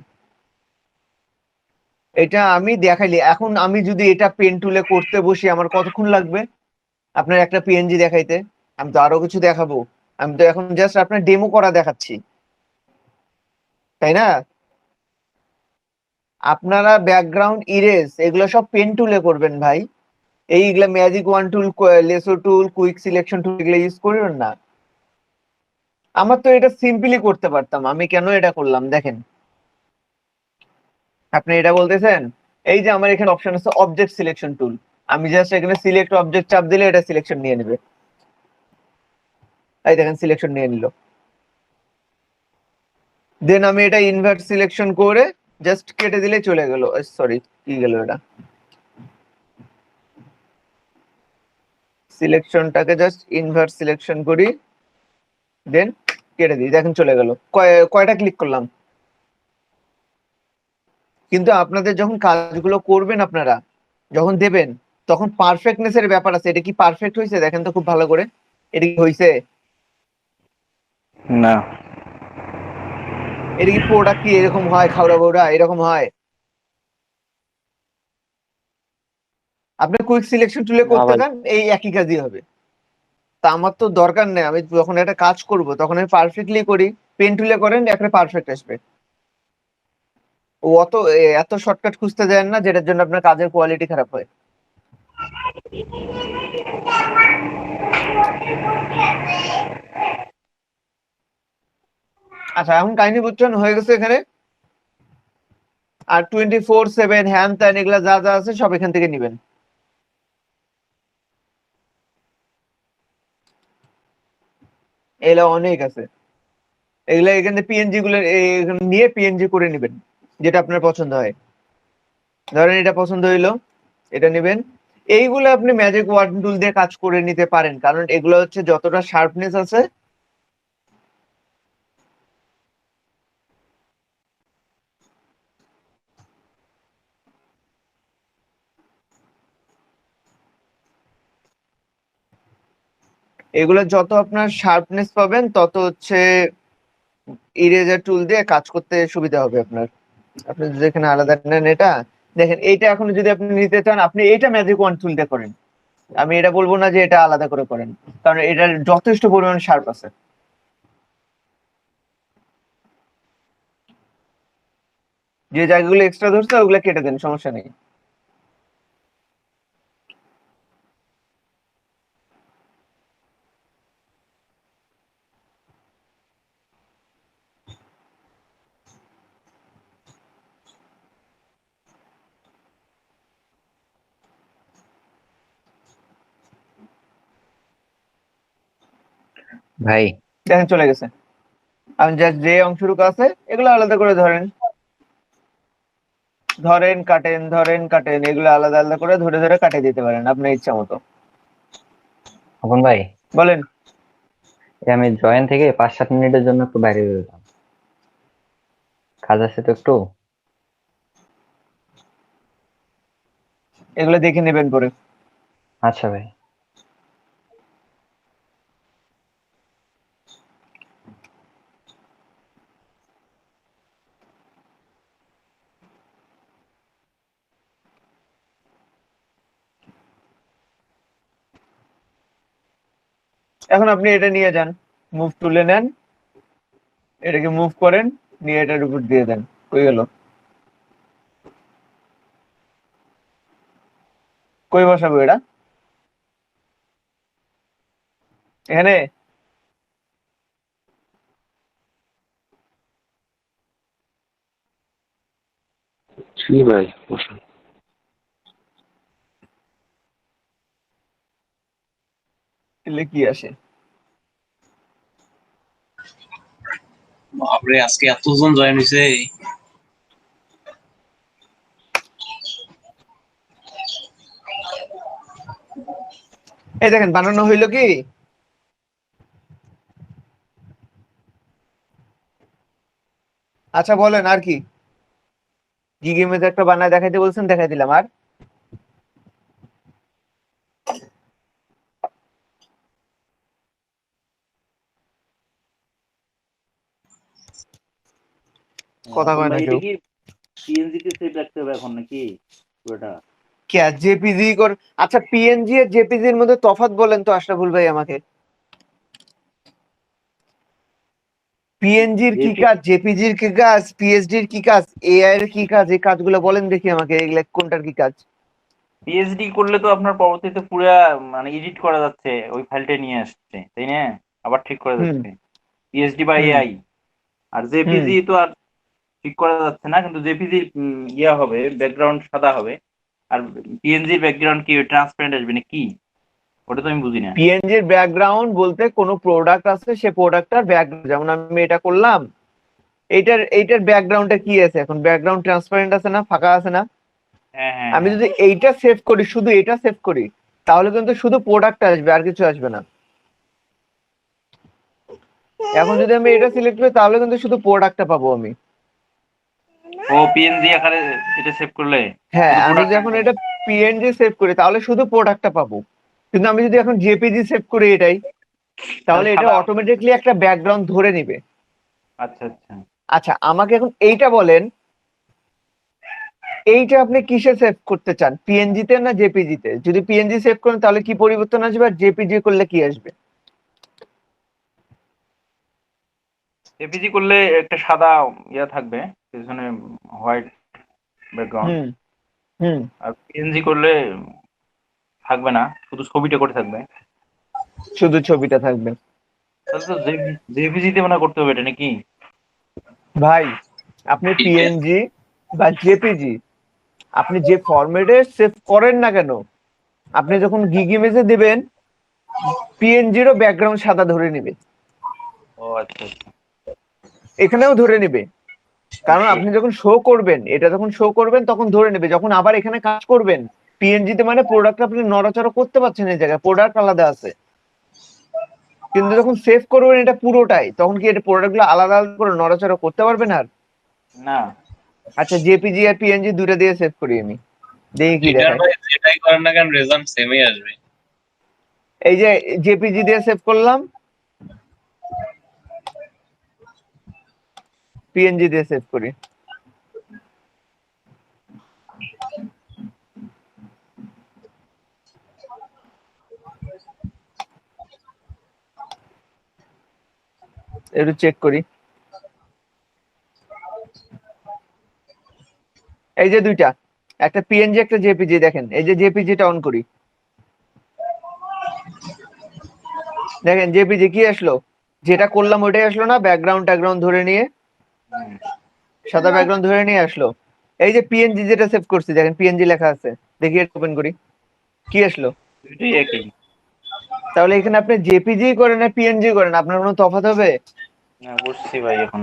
Speaker 1: এটা আমি দেখাইলি, এখন আমি যদি এটা পেন টুলে করতে বসি আমার কতক্ষণ লাগবে আপনার একটা পিএনজি দেখাইতে? আমি তো আরো কিছু দেখাবো, আমি তো এখন জাস্ট আপনার ডেমো করা দেখাচ্ছি, তাই না? আপনারা ব্যাকগ্রাউন্ড ইরেজ এগুলো সব পেন টুলে করবেন ভাই। এইগুলা ম্যাজিক ওয়ান টুল, লেসো টুল, কুইক সিলেকশন টুল এগুলো ইউজ করবেন না। আমার তো এটা সিম্পলি করতে পারতাম, আমি কেন এটা করলাম দেখেন। আপনি এটা বলতেছেন, এই যে আমার এখানে অপশন আছে অবজেক্ট সিলেকশন টুল, আমি জাস্ট এখানে সিলেক্ট অবজেক্ট চাপ দিলে এটা সিলেকশন নিয়ে নেবে। এই দেখেন সিলেকশন নিয়ে নিল। দেন আমি এটা ইনভার্ট সিলেকশন করে জাস্ট কেটে দিলে চলে গেল। সরি, কি গেল এটা, সিলেকশনটাকে জাস্ট ইনভার্ট সিলেকশন করি, দেন কেটে দিই, দেখেন চলে গেল। কয়টা ক্লিক করলাম। কিন্তু আপনাদের যখন কাজগুলো করবেন, আপনারা যখন দেবেন, তখন পারফেক্টনেস এর ব্যাপার আছে। এটা কি পারফেক্ট হয়েছে দেখেন তো খুব ভালো করে, এটা কি হয়েছে,
Speaker 6: না,
Speaker 1: এটা কি প্রোডাক্ট কি এরকম হয়, খাওড়া বৌড়া এরকম হয়। আপনি কুইক সিলেকশন টুলে
Speaker 6: না
Speaker 1: করতে
Speaker 6: ভাই।
Speaker 1: চান, এই একই কাজই হবে। তা আমার তো দরকার নেই, আমি যখন একটা কাজ করব তখন আমি পারফেক্টলি করি। পেন টুলে করেন, একটা পারফেক্ট আসবে। ও এত শর্টকাট খুঁজতে যায় না, যেটার জন্য আপনার কাজের কোয়ালিটি খারাপ হয়। আচ্ছা, এখন কাহিনী বুঝছেন, হয়ে গেছে এখানে। আর 24/7 হ্যান ত্যান এগুলা যা যা আছে সব এখান থেকে নিবেন। এগুলা অনেক আছে, এগুলা এখানে পিএনজি গুলো এখানে নিয়ে পিএনজি করে নিবেন, যেটা আপনার পছন্দ হয়। ধরেন এটা পছন্দ হইলো, এটা নেবেন। এইগুলো আপনি ম্যাজিক ওয়ার্ড টুল দিয়ে কাজ করে নিতে পারেন, কারণ এগুলো হচ্ছে যতটা শার্পনেস আছে এগুলো যত আপনার শার্পনেস পাবেন তত হচ্ছে ইরেজার টুল দিয়ে কাজ করতে সুবিধা হবে আপনার। আপনি যদি এখানে আলাদা নেন, এটা দেখেন, এইটা এখন যদি আপনি নিতে চান, আপনি এইটা ম্যাজিক ওয়ান টুল দিয়ে করেন। আমি এটা বলবো না যে এটা আলাদা করে করেন, কারণ এটার যথেষ্ট পরিমাণ শার্প আছে। যে জায়গাগুলো এক্সট্রা ধরছে ওগুলো কেটে দেন, সমস্যা নেই।
Speaker 4: ভাই
Speaker 1: দেখেন চলে গেছে। আমি জাস্ট যে অংশটুকু আছে এগুলো আলাদা করে ধরেন, কাটেন, এগুলো আলাদা আলাদা করে ধরে ধরে কাটিয়ে দিতে পারেন আপনার ইচ্ছা মতো।
Speaker 4: তখন ভাই,
Speaker 1: বলেন।
Speaker 4: আমি জয়েন থেকে 5-7 মিনিটের জন্য একটু বাইরে বেরোলাম, কাজ আছে তো একটু।
Speaker 1: এগুলো দেখে নেবেন পরে।
Speaker 4: আচ্ছা ভাই।
Speaker 1: এখন আপনি এটা নিয়ে যান, মুভ তুলে নেন, এটাকে মুভ করেন, নিয়ে এটার উপর দিয়ে দেন। কই গেল, কই বসাবো এটা, এখানে।
Speaker 7: জি ভাই, বসুন।
Speaker 1: এলে কি আসে,
Speaker 2: বাপরে, আজকে এতজন জয়েন হয়েছে।
Speaker 1: এই দেখেন বানানো হইলো কি। আচ্ছা বলেন আর কি, কি গেমে একটা বানায় দেখাইতে বলছেন, দেখাই দিলাম। আর কথা কয় না কেউ।
Speaker 6: কি পিএনজি তে সেভ রাখতে হবে এখন নাকি পুরোটা?
Speaker 1: কে জেপিজি কর। আচ্ছা, পিএনজি আর জেপিজি এর মধ্যে তফাৎ বলেন তো আশরাফুল ভাই আমাকে। পিএনজির কি কাজ, জেপিজির কি কাজ, পিএসডির কি কাজ, এআই এর কি কাজ, এই কাজগুলো বলেন দেখি আমাকে, এগুলা কোনটার কি কাজ।
Speaker 6: পিএইচডি করলে তো আপনার পরবর্তীতে পুরা মানে এডিট করা যাচ্ছে, ওই ফাইলটা নিয়ে আসছে, তাই না? আবার ঠিক করা
Speaker 1: হুম
Speaker 6: যাচ্ছে পিএইচডি বা
Speaker 1: হুম
Speaker 6: এআই। আর
Speaker 1: হুম
Speaker 6: জেপিজি তো আর ঠিক করা যাচ্ছে না, কিন্তু জেপিজি ইয়া হবে, ব্যাকগ্রাউন্ড সাদা হবে। আর পিএনজির ব্যাকগ্রাউন্ড কি ট্রান্সপারেন্ট আসবে না কি? ওটা তো আমি বুঝি না।
Speaker 1: পিএনজি এর ব্যাকগ্রাউন্ড বলতে কোনো প্রোডাক্ট আছে, সে প্রোডাক্টটার ব্যাকগ্রাউন্ড, যেমন আমি এটা করলাম, এইটার ব্যাকগ্রাউন্ডে কি আছে, এখন ব্যাকগ্রাউন্ড ট্রান্সপারেন্ট আছে না, ফাঁকা আছে না?
Speaker 6: হ্যাঁ হ্যাঁ
Speaker 1: আমি
Speaker 6: হ্যাঁ।
Speaker 1: যদি এইটা সেভ করি, শুধু এটা সেভ করি, তাহলে কিন্তু শুধু প্রোডাক্ট আসবে, আর কিছু আসবে না। এখন যদি আমি এটা সিলেক্ট করি, তাহলে কিন্তু শুধু প্রোডাক্টটা পাবো আমি।
Speaker 6: ও পিএনজি আকারে এটা সেভ করলে
Speaker 1: হ্যাঁ,
Speaker 6: শুধু
Speaker 1: আমি
Speaker 6: product
Speaker 1: যদি এখন এটা পিএনজি সেভ করি, তাহলে শুধু প্রোডাক্টটা পাবো। কিন্তু আমি যদি এখন জেপিজি সেভ করি এটাই, তাহলে এটা
Speaker 6: সাদা-
Speaker 1: অটোমেটিকলি একটা ব্যাকগ্রাউন্ড ধরে নিবে।
Speaker 6: আচ্ছা আচ্ছা।
Speaker 1: আচ্ছা, আমাকে এখন এইটা বলেন, এইটা আপনি কিসে সেভ করতে চান, পিএনজি তে না জেপিজি তে? যদি পিএনজি সেভ করেন তাহলে কি পরিবর্তন আসবে, আর জেপিজি করলে কি আসবে?
Speaker 6: এপিজি করলে একটা সাদা ইয়া থাকবে, পেছনে হোয়াইট ব্যাকগ্রাউন্ড।
Speaker 1: হুম হুম
Speaker 6: আর পিএনজি করলে থাকবে না, শুধু ছবিটা করে থাকবে।
Speaker 1: শুধু ছবিটা থাকবে।
Speaker 6: তাহলে তো জেপিজি তে মনে হয় করতে হবে এটা নাকি?
Speaker 1: ভাই, আপনি পিএনজি বা জেপিজি, আপনি যে ফরম্যাটে সেভ করেন না কেন, আপনি যখন গিগ ইমেজে দিবেন, পিএনজিরও ব্যাকগ্রাউন্ড সাদা ধরে নেবে,
Speaker 6: ও আচ্ছা আচ্ছা।
Speaker 1: এখানেও ধরে নেবে। কারণ আপনি যখন শো করবেন, এটা যখন শো করবেন তখন ধরে নেবে, যখন আবার এখানে কাজ করবেন, পিএনজি তে মানে প্রোডাক্ট আপনি নড়াচড়া করতে পারছেন, এই জায়গায় প্রোডাক্ট আলাদা আছে। কিন্তু যখন সেভ করবেন এটা পুরোটাই, তখন কি এটা প্রোডাক্ট গুলো আলাদা আলাদা করে নড়াচড়া করতে পারবেন আর?
Speaker 6: না।
Speaker 1: আচ্ছা, জেপিজি আর পিএনজি দুটো দিয়ে সেভ করি আমি, দেখি কি
Speaker 2: এটার
Speaker 1: দেখায়।
Speaker 2: ভাই যেটাই করেন না কেন রেজাল্ট সেমই আসবে।
Speaker 1: এই যে জেপিজি দিয়ে সেভ করলাম, পিএনজি দিয়ে সেভ করি, একটু চেক করি। এই যে দুইটা, একটা পিএনজি একটা জেপিজি, দেখেন এই যে জেপিজিটা অন করি, দেখেন জেপিজি কি আসলো, যেটা করলাম ওইটাই আসলো না, ব্যাকগ্রাউন্ড ট্যাকগ্রাউন্ড ধরে নিয়ে,
Speaker 6: হুম।
Speaker 1: সাদা ব্যাকগ্রাউন্ড ধরে নিয়ে আসলো। এই যে পিএনজি যেটা সেভ করছি, দেখেন পিএনজি লেখা আছে, দেখি এটা ওপেন করি, কি আসলো?
Speaker 6: দুটোই একই।
Speaker 1: তাহলে এখানে আপনি জেপিজি করেন আর পিএনজি করেন, আপনার কোনো তফাৎ হবে?
Speaker 6: না বুঝছি ভাই এখন।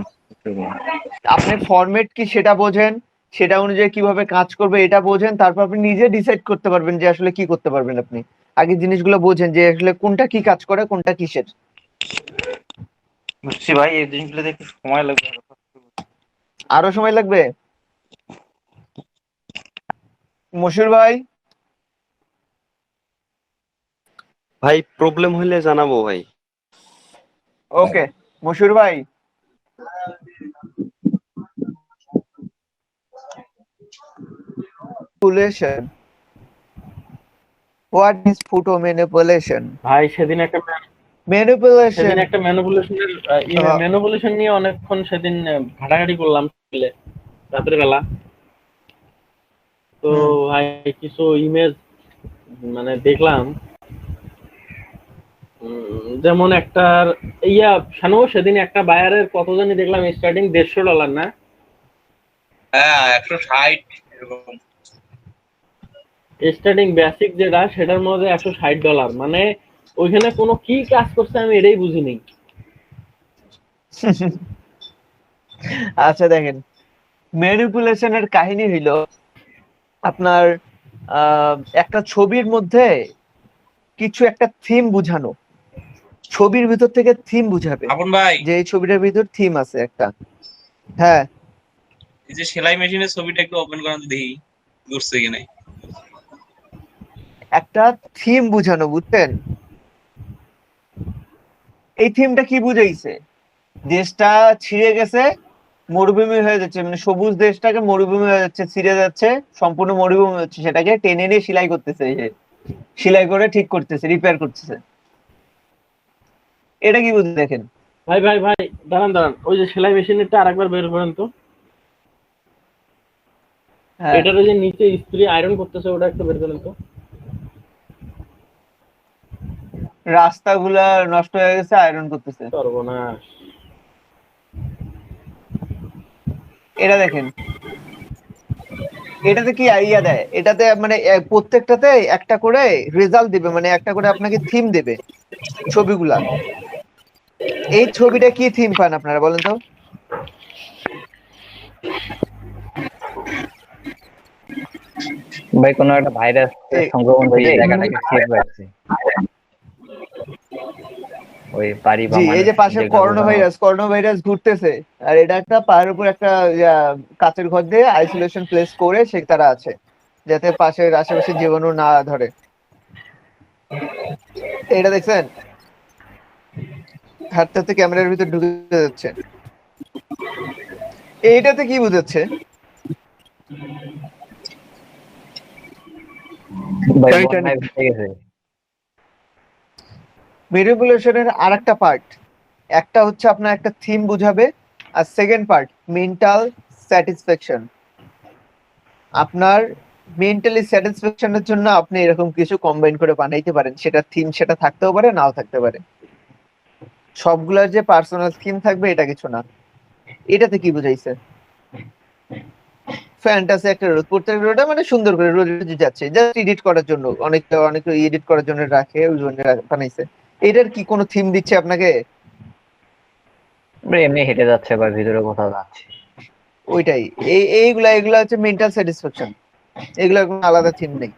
Speaker 1: আপনি ফরম্যাট কি সেটা বোঝেন, সেটা অনুযায়ী কিভাবে কাজ করবে এটা বোঝেন, তারপর আপনি নিজে ডিসাইড করতে পারবেন যে আসলে কি করতে পারবেন আপনি। আগে জিনিসগুলো বোঝেন যে আসলে কোনটা কি কাজ করে, কোনটা কিসের।
Speaker 6: বুঝছি ভাই, এই জিনিসগুলোতে একটু সময় লাগবে।
Speaker 1: আরো সময় লাগবে? মশিউর ভাই,
Speaker 8: ভাই প্রবলেম হইলে জানাবো ভাই।
Speaker 1: ওকে মশিউর ভাই, manipulation, what is photo manipulation?
Speaker 9: ভাই সেদিন একটা
Speaker 1: Manipulation,
Speaker 9: ম্যানিপুলেশনের ম্যানিপুলেশন নিয়ে অনেকক্ষণ সেদিন ঘাটাঘাটি করলাম রাতের বেলা। তো ভাই কিছু ইমেজ মানে দেখলাম, যেমন একটা শানু সেদিন একটা বায়ারের কত জানি দেখলাম স্টার্টিং $150 না?
Speaker 2: হ্যাঁ 160 এরকম।
Speaker 9: স্টার্টিং বেসিক যেটা সেটার মধ্যে $160, মানে ওইখানে কোনো কি কাজ করছে আমি এটাই বুঝিনি।
Speaker 1: আচ্ছা দেখেন, ম্যানিপুলেশনের কাহিনী হইলো আপনার একটা ছবির মধ্যে কিছু একটা থিম বুঝানো, ছবির ভিতর থেকে থিম বুঝাবে
Speaker 2: আপন ভাই,
Speaker 1: যে এই ছবিটার ভিতর থিম আছে একটা। হ্যাঁ,
Speaker 2: এই যে সেলাই মেশিনের ছবিটা একটু ওপেন করেন তো দেখি করছে কি নাই।
Speaker 1: একটা থিম বুঝানো, বুঝছেন? এই থিমটা কি বুঝাইছে, দেশটা ছিঁড়ে গেছে, মরুভূমি হয়ে যাচ্ছে, মানে সবুজ দেশটাকে মরুভূমি হয়ে যাচ্ছে, ছিঁড়ে যাচ্ছে, সম্পূর্ণ মরুভূমি হচ্ছে, সেটাকে টেনে নিয়ে সেলাই করতেছে, এই যে সেলাই করে ঠিক করতেছে, রিপেয়ার করতেছে। এটা কি বুঝে দেখেন।
Speaker 9: ভাই ভাই ভাই দাঁড়ান দাঁড়ান, ওই যে সেলাই মেশিনেরটা আরেকবার বের করেন তো।
Speaker 1: হ্যাঁ,
Speaker 9: এটার ওই যে নিচে স্ত্রী আয়রন করতেছে, ওটা একটু বের করেন তো।
Speaker 1: রাস্তাগুলা নষ্ট হয়ে গেছে, আয়রন করতেছে।
Speaker 9: সর্বনাশ।
Speaker 1: এটা দেখেন, এটাতে কি আইডিয়া দেয়, এটাতে মানে প্রত্যেকটাতে একটা করে রেজাল্ট দিবে, মানে একটা করে আপনাকে থিম দেবে ছবিগুলা। এই ছবিটা কি থিম পান আপনারা বলেন তো?
Speaker 4: ভাই কোনো একটা ভাইরাস সংক্রমণ হয়ে জায়গাটাকে সেভ রাখছে, ওই বাড়ি বা
Speaker 1: জি, এই যে পাশে
Speaker 4: যেগুলো
Speaker 1: করোনা ভাইরাস ঘুরতেছে, আর এটা একটা পাহাড়ের উপর একটা কাচের ঘর দিয়ে আইসোলেশন প্লেস করে সে তারা আছে, যাতে পাশের আশেপাশে জীবাণু না ধরে। এটা দেখছেন, হাঁটতে হাঁটতে ক্যামেরার ভিতর ঢুকে যাচ্ছে। এইটাতে কি বুঝাচ্ছে?
Speaker 4: ভাই
Speaker 5: Titanic।
Speaker 4: বন্যায় ভেসে গেছে।
Speaker 1: ম্যানিপুলেশনের আর একটা পার্ট, একটা হচ্ছে আপনার একটা থিম বুঝাবে, আর সেকেন্ড পার্ট মেন্টাল স্যাটিসফ্যাকশন। আপনার মেন্টালি স্যাটিসফ্যাকশনের জন্য আপনি এরকম কিছু কম্বাইন করে বানাইতে পারেন, সেটা থিম সেটা থাকতেও পারে নাও থাকতে পারে। সবগুলোর যে পার্সোনাল থিম থাকবে এটা কিছু না। এটাতে কি বুঝাইছে? ফ্যান্টাসি একটা রোড, প্রত্যেক রোডে মানে সুন্দর করে রোড যাচ্ছে, জাস্ট এডিট করার জন্য, অনেক এডিট করার জন্য রাখে, ওই জন্য বানাইছে। এটার কি কোনো থিম দিচ্ছে আপনাকে?
Speaker 4: আমরা এমনি হেঁটে যাচ্ছে বা ভিতরে কোথাও যাচ্ছে।
Speaker 1: ওইটাই, এইগুলা হচ্ছে মেন্টাল স্যাটিসফ্যাকশন, এগুলার কোনো আলাদা থিম নেই।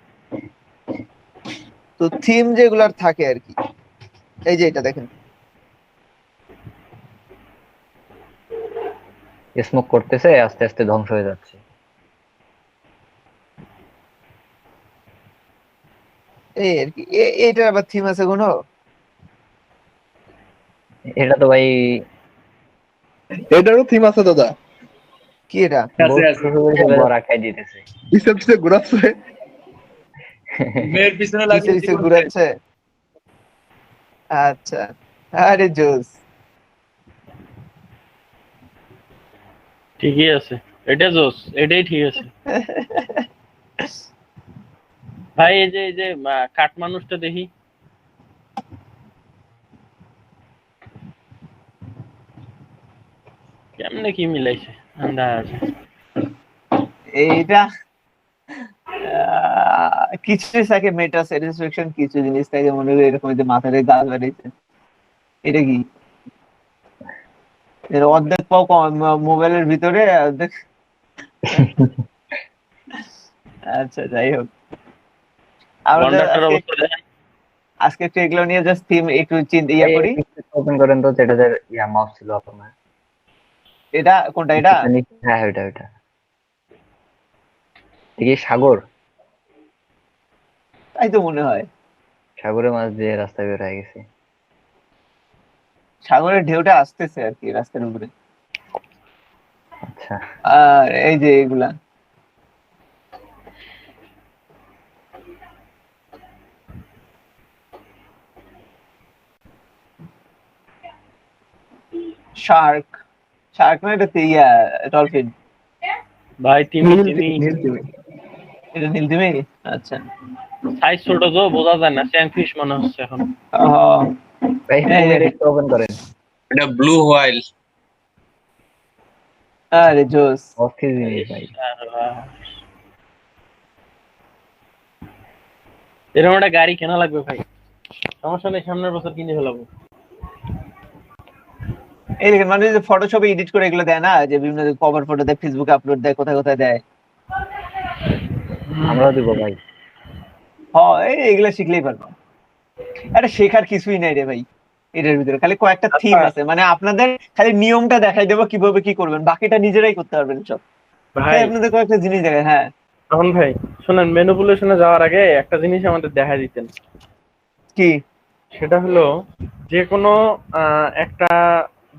Speaker 1: তো থিম যেগুলার থাকে আর কি, এই যে এটা দেখেন,
Speaker 4: স্মোক করতেছে, আস্তে আস্তে ধ্বংস হয়ে যাচ্ছে।
Speaker 1: এই আর কি। এটার আবার থিম আছে কোনো?
Speaker 4: এটা তো ভাই
Speaker 5: এটারও থিম আছে দাদা।
Speaker 1: কি এটা?
Speaker 4: বড় খাই দিতেছে।
Speaker 5: পিছে পিছে ঘুরাচ্ছে।
Speaker 2: মেয়ের পিছনে
Speaker 1: পিছে পিছে ঘুরাচ্ছে। আচ্ছা, আরে জোস।
Speaker 9: ঠিকই আছে, এটা জোস, এটাই ঠিক আছে। ভাই এই যে কাঠ মানুষটা দেখি, কেমনে কি মিলাইছে আন্দাজ।
Speaker 1: এইটা কিছু জিনিস থাকে মেটা স্যাটিসফ্যাকশন, কিছু জিনিস থাকে মনে হয় এরকম যে মাথায় গাল বেরিয়েছে। এটা কি? এর অর্ধেক পাও মোবাইলের ভিতরে, অর্ধেক। আচ্ছা, যাই হোক, আমরা
Speaker 9: কন্ডাক্টর অবস্থা দেখেন।
Speaker 1: আজকে একটু এগুলো নিয়ে জাস্ট থিম একটু চিন্তা করি।
Speaker 4: ওপেন করেন তো, যেটা মাউস ছিল আপনার।
Speaker 1: এটা কোনটা? এটা
Speaker 4: হ্যাঁ ওইটা কি সাগর?
Speaker 1: তাই তো মনে হয়।
Speaker 4: সাগরের মাছ দিয়ে রাস্তা বের হয়ে গেছে।
Speaker 1: সাগরের ঢেউটা আসতেছে আর কি রাস্তার উপরে।
Speaker 4: আচ্ছা,
Speaker 1: আর এই যে এগুলা শার্ক না, এটা ডলফিন।
Speaker 9: ভাই তিমি
Speaker 1: এটা নীলতিমি। আচ্ছা,
Speaker 9: সাইজ ছোট তো বোঝা যায় না, স্যাংফিশ মনে হচ্ছে এখন।
Speaker 4: ভাই ওপেন করেন।
Speaker 2: এটা ব্লু হোয়াইল।
Speaker 1: আরে জোস।
Speaker 4: অস্থির জিনিস ভাই।
Speaker 9: এরকম একটা গাড়ি কেনা লাগবে ভাই, সমস্যা নেই, সামনের বছর কিনে ফেলাবো।
Speaker 1: এই দেখেন, মানে যে ফটোশপে এডিট করে এগুলো দেয় না, যে বিভিন্ন কভার ফটো দেয়, ফেসবুকে আপলোড দেয়, কোথায় কোথায় দেয়।
Speaker 4: আমরাও দিব ভাই।
Speaker 1: এগুলো শিখলেই পারবো। আরে শেখার কিছুই নাই রে ভাই, এটার ভিতরে খালি কয়েকটা থিম আছে, মানে আপনাদের খালি নিয়মটা দেখাই দেবো কিভাবে কি করবেন, বাকিটা নিজেরাই করতে পারবেন সব।
Speaker 9: ভাই
Speaker 1: আপনাদের কয়েকটা জিনিস দেখায়। হ্যাঁ,
Speaker 9: তখন ভাই শুনেন, ম্যানিপুলেশনে যাওয়ার আগে একটা জিনিস আমাদের দেখা দিতেন।
Speaker 1: কি?
Speaker 9: সেটা হলো যে কোনো একটা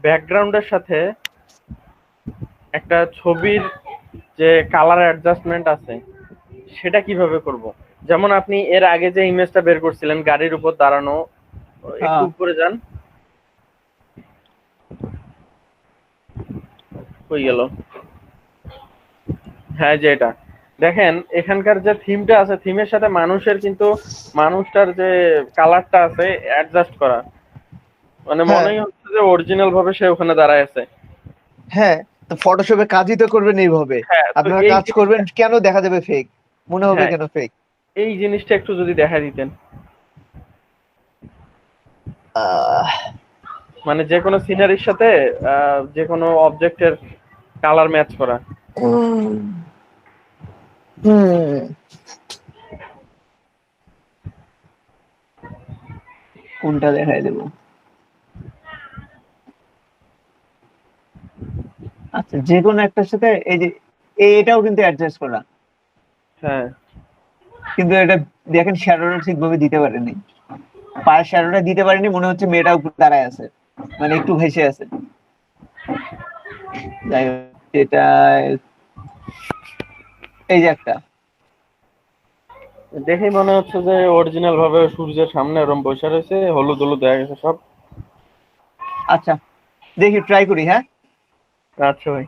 Speaker 9: ব্যাকগ্রাউন্ডের সাথে একটা ছবির যে কালার অ্যাডজাস্টমেন্ট আছে সেটা কিভাবে করব। যেমন আপনি এর আগে যে ইমেজটা বের করছিলেন গাড়ির উপর দাঁড়ানো, একটু উপরে যান, কই গেল? হ্যাঁ, যে এটা দেখেন, এখানকার যে থিমটা আছে, থিমের সাথে মানুষের কিন্তু মানুষটার যে কালারটা আছে অ্যাডজাস্ট করা, মানে মনেই হচ্ছে যে অরিজিনাল ভাবে সে ওখানে দাঁড়ায় আছে।
Speaker 1: হ্যাঁ, তো ফটোশপে কাজই তো করবেন এইভাবে,
Speaker 9: হ্যাঁ, তো
Speaker 1: আপনারা
Speaker 9: এই
Speaker 1: কাজ
Speaker 9: জিনিসটা-
Speaker 1: করবেন কেন দেখা যাবে ফেক, মনে হবে
Speaker 9: হ্যাঁ।
Speaker 1: কেন ফেক?
Speaker 9: এই জিনিসটা একটু যদি দেখা দিতেন, মানে যে কোনো সিনারির সাথে যে কোনো অবজেক্টের কালার ম্যাচ করা।
Speaker 1: কোনটা দেখাই দেব? আচ্ছা, যে কোনো একটার সাথে এই যে এটাও কিন্তু অ্যাডজাস্ট করা,
Speaker 9: হ্যাঁ,
Speaker 1: কিন্তু এটা দেখেন শ্যাডোটা ঠিকভাবে দিতে পারেনি, পায়ের শ্যাডোটা দিতে পারেনি, মনে হচ্ছে মেয়েটা উপর দাঁড়ায় আছে, মানে একটু ভেসে আছে। যাই হোক, এটা এই যে একটা
Speaker 9: দেখেই মনে হচ্ছে যে অরিজিনাল ভাবে সূর্যের সামনে এরকম বসে রয়েছে, হলুদ হলুদ হয়ে গেছে সব।
Speaker 1: আচ্ছা দেখি ট্রাই করি। হ্যাঁ,
Speaker 9: আচ্ছা ভাই।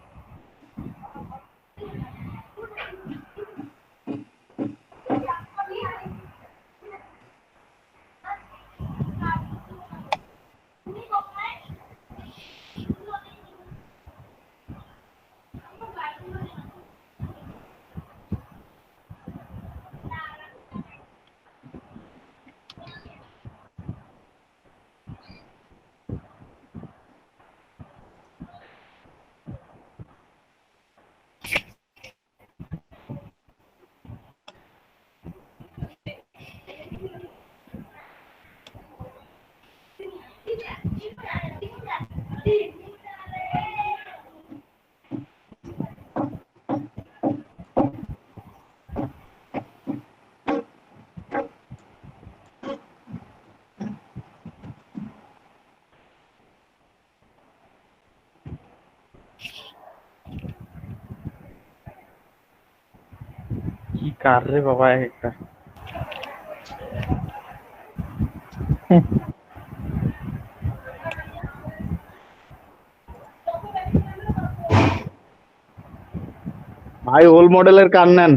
Speaker 9: কি কার রে বাবা এক একটা।
Speaker 10: ভাই ওল্ড মডেলের কার নেন,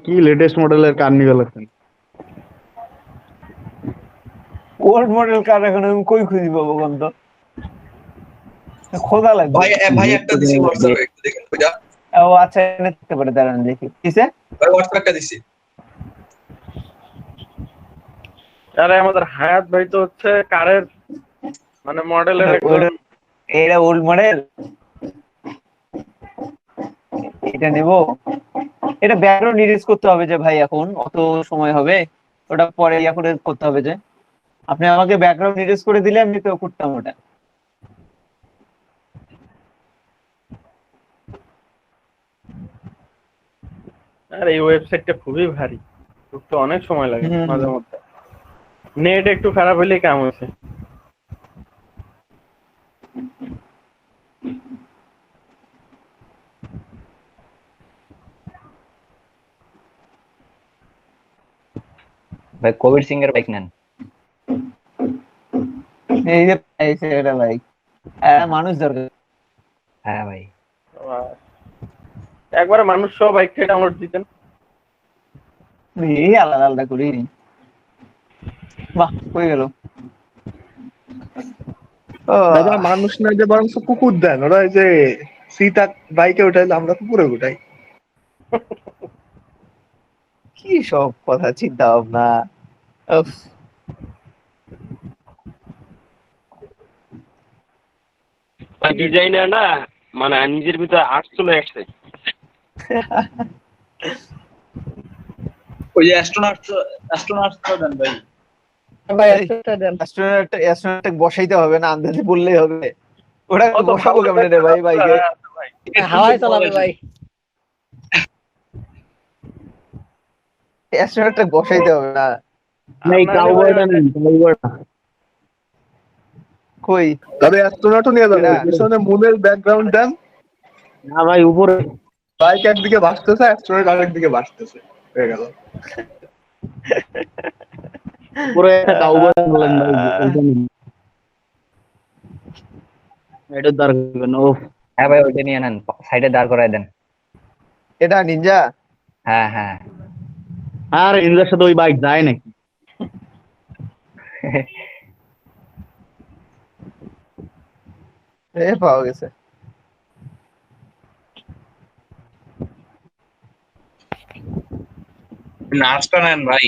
Speaker 10: কি লেটেস্ট মডেলের কার নিয়ে গেলেন?
Speaker 1: ওল্ড মডেল কার এখন আমি কই খুঁজি পাবো কোন তো, খোঁজা লাগবে।
Speaker 3: ভাই ভাই একটা দিছি হোয়াটসঅ্যাপে, একটু দেখেন ওইটা।
Speaker 1: ও আচ্ছা, এনে থাকতে পারে, দাঁড়ান দেখি কিসে।
Speaker 3: ভাই হোয়াটসঅ্যাপে একটা দিছি।
Speaker 9: আরে আমাদের হায়াত ভাই তো হচ্ছে কারের মানে মডেলের একদম।
Speaker 1: এটা ওল্ড মডেল, এটা নেব। এটা ব্যাকগ্রাউন্ড ইরেজ করতে হবে যে ভাই, এখন অত সময় হবে? ওটা পরে ইয়া করে করতে হবে যে, আপনি আমাকে ব্যাকগ্রাউন্ড ইরেজ করে দিলে আমি তো করতাম ওটা।
Speaker 9: আর এই ওয়েবসাইটটা খুবই ভারী, ঢুকতে অনেক সময় লাগে মাঝে মধ্যে। নেট একটু খারাপ হলেই কাম হয়েছে।
Speaker 4: ভাই কবির সিং এর বাইক নেন।
Speaker 1: এই যে পাইছে এটা ভাই, মানুষ দরকার।
Speaker 4: হ্যাঁ ভাই,
Speaker 9: একবারে মানুষ সব বাইক ডাউনলোড দিতেন।
Speaker 1: এই আলাদা আলাদা করি। বাহ, হয়ে গেল।
Speaker 5: দাদা মানুষ না যে বরং কুকুর দেন, ওরা এই যে সীতা বাইকে উঠাইলে আমরা কুকুরে উঠাই।
Speaker 1: কি সব কথা, চিন্তা ভাবনা। উফ।
Speaker 8: ডিজাইনার না, মানে নিজের ভিতরে আর্ট চলে আসছে।
Speaker 3: ওই যে অ্যাস্ট্রোনট দেন ভাই।
Speaker 1: অ্যাস্ট্রোনট বসাইতে হবে না, আন্দাজে বললেই হবে। ওটা বসাবো কেমনে রে ভাই বাইকে?
Speaker 11: হাওয়ায় চালাবে ভাই।
Speaker 1: অ্যাস্ট্রোনট বসাইতে হবে না।
Speaker 10: নাই কাউবয়টা নেন, কাউবয়টা।
Speaker 1: কই
Speaker 5: তবে অ্যাস্ট্রোনটও নিয়ে যাবে, পিছনে মুনের ব্যাকগ্রাউন্ড দেন।
Speaker 10: না ভাই উপরে
Speaker 5: বাইক একদিকে ভাসতেছে, অ্যাস্ট্রোনট আরেকদিকে ভাসতেছে, হয়ে গেল।
Speaker 10: উপরে একটা কাউবয় বলেন ভাই, এটার দরকার না। ওফ,
Speaker 4: হ্যাঁ ভাই ওইটা নিয়ে নেন, সাইডে দাঁড় করায় দেন।
Speaker 1: এটা নিনজা?
Speaker 4: হ্যাঁ হ্যাঁ।
Speaker 10: আর ইন্দ্রের সাথে ওই বাইক যায় নাকি?
Speaker 1: এ পাওয়া গেছে।
Speaker 2: নার্সটা নেন ভাই।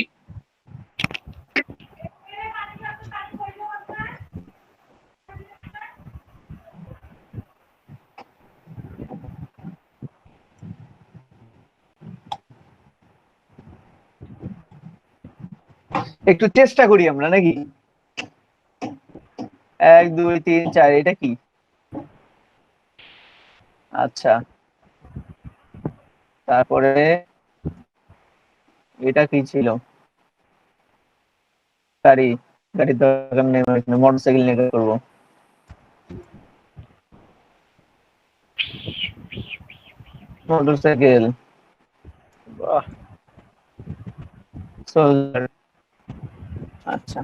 Speaker 1: একটু চেষ্টা করি আমরা নাকি? 1 2 3 4 এটা কি? আচ্ছা, তারপরে এটা কি ছিল? গাড়ি, গাড়ির দরকার নেই, মোটরসাইকেল নিয়ে করবো। মোটরসাইকেল,
Speaker 9: বাহ,
Speaker 1: সোলজার। আচ্ছা,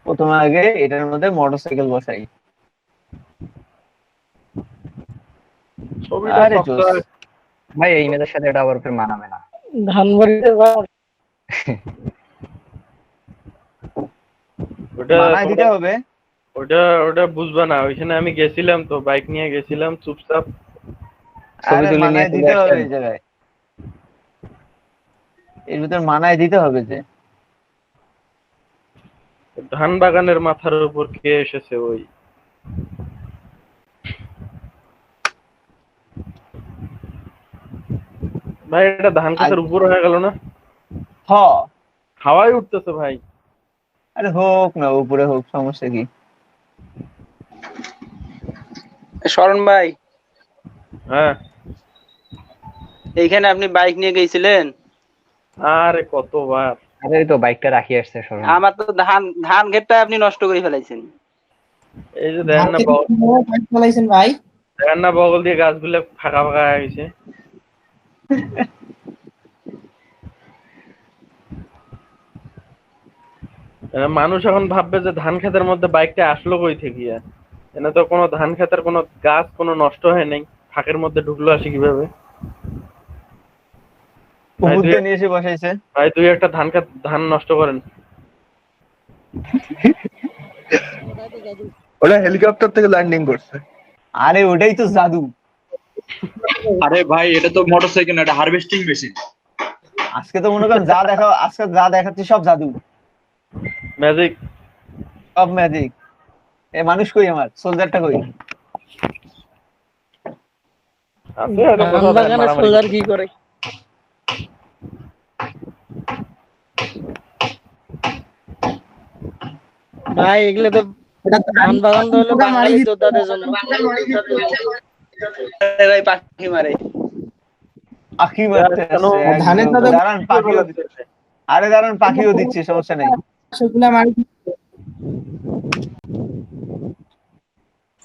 Speaker 1: প্রথমে আগে এটার মধ্যে মোটরসাইকেল বসাই।
Speaker 9: ছবিটা
Speaker 1: আরে
Speaker 9: শক্ত
Speaker 1: জোস।
Speaker 9: হয়।
Speaker 4: ভাই এই মেয়েদের সাথে এটা আবার ফের মানাবে না।
Speaker 11: ধানবাড়িতে
Speaker 9: ওটা
Speaker 1: মানায় দিতে
Speaker 9: তোমরা-
Speaker 1: হবে।
Speaker 9: ওটা ওটা বুঝবা না, ওইখানে আমি গেছিলাম তো, বাইক নিয়ে গেছিলাম চুপচাপ।
Speaker 4: ছবি
Speaker 1: আরে
Speaker 4: তুলে নিয়ে
Speaker 1: মানায়
Speaker 4: চলে
Speaker 1: দিতে হবে
Speaker 4: আসেন।
Speaker 1: এই জায়গায়, এর ভিতর মানায় দিতে হবে যে।
Speaker 9: ধান বাগানের মাথার উপর কে এসেছে ওই? ভাই এটা ধান ক্ষেতের উপর হয়ে গেল না?
Speaker 1: হ,
Speaker 9: হাওয়ায় উঠতেছে ভাই।
Speaker 1: আরে হোক না, উপরে হোক, সমস্যা কি?
Speaker 12: শরণ ভাই,
Speaker 9: হ্যাঁ,
Speaker 12: এইখানে আপনি বাইক নিয়ে গেছিলেন?
Speaker 9: আরে কতবার।
Speaker 4: আরে এই তো বাইকটা রাখি আসছে স্মরণ।
Speaker 12: আমার তো ধান ধান ক্ষেতটা আপনি নষ্ট করে ফেলাইছেন।
Speaker 9: এই যে দেখেন না
Speaker 11: চালাইছেন ভাই।
Speaker 9: দেখেন না বগল দিয়ে গাছগুলো ফাঁকা ফাঁকা হয়ে গেছে। মানুষ এখন ভাববে যে ধান ক্ষেতের মধ্যে বাইকটা আসলো কই থেকে? এনে তো কোনো ধান ক্ষেতের কোনো গাছ কোনো নষ্ট হয় নাই, ফাঁকের মধ্যে ঢুকলো আসে কিভাবে? ভাই
Speaker 1: উপর দিয়ে নিয়ে এসে বসাইছে।
Speaker 9: ভাই দুই একটা ধান নষ্ট করেন।
Speaker 5: ওটা হেলিকপ্টার থেকে ল্যান্ডিং করছে।
Speaker 1: আরে ওটাই তো জাদু।
Speaker 3: আরে ভাই এটা তো মোটরসাইকেল না, এটা হারভেস্টিং মেশিন।
Speaker 1: আজকে তো মনে করেন যা দেখা, আজকে যা দেখাচ্ছি সব জাদু,
Speaker 9: ম্যাজিক।
Speaker 1: সব ম্যাজিক। এ মানুষ কই, আমার সোলজারটা কই?
Speaker 9: আছে হয়তো
Speaker 11: ধান
Speaker 9: কোথাও
Speaker 11: বাগানে
Speaker 9: মারামারি
Speaker 11: সোলার কি করে? ভাই এগুলো তো ধান বাগান তো হলো বাঙালি যোদ্ধাদের জন্য।
Speaker 12: আরে ভাই পাখি মারে।
Speaker 1: পাখি মারতে
Speaker 9: কেন?
Speaker 1: আসছে
Speaker 11: ধানের
Speaker 1: একদম।
Speaker 11: সাথে
Speaker 1: দাঁড়ান পাখিও দিচ্ছে। আরে দাঁড়ান পাখিও দিচ্ছে, সমস্যা নেই।
Speaker 11: সেগুলা মারি।
Speaker 3: এটা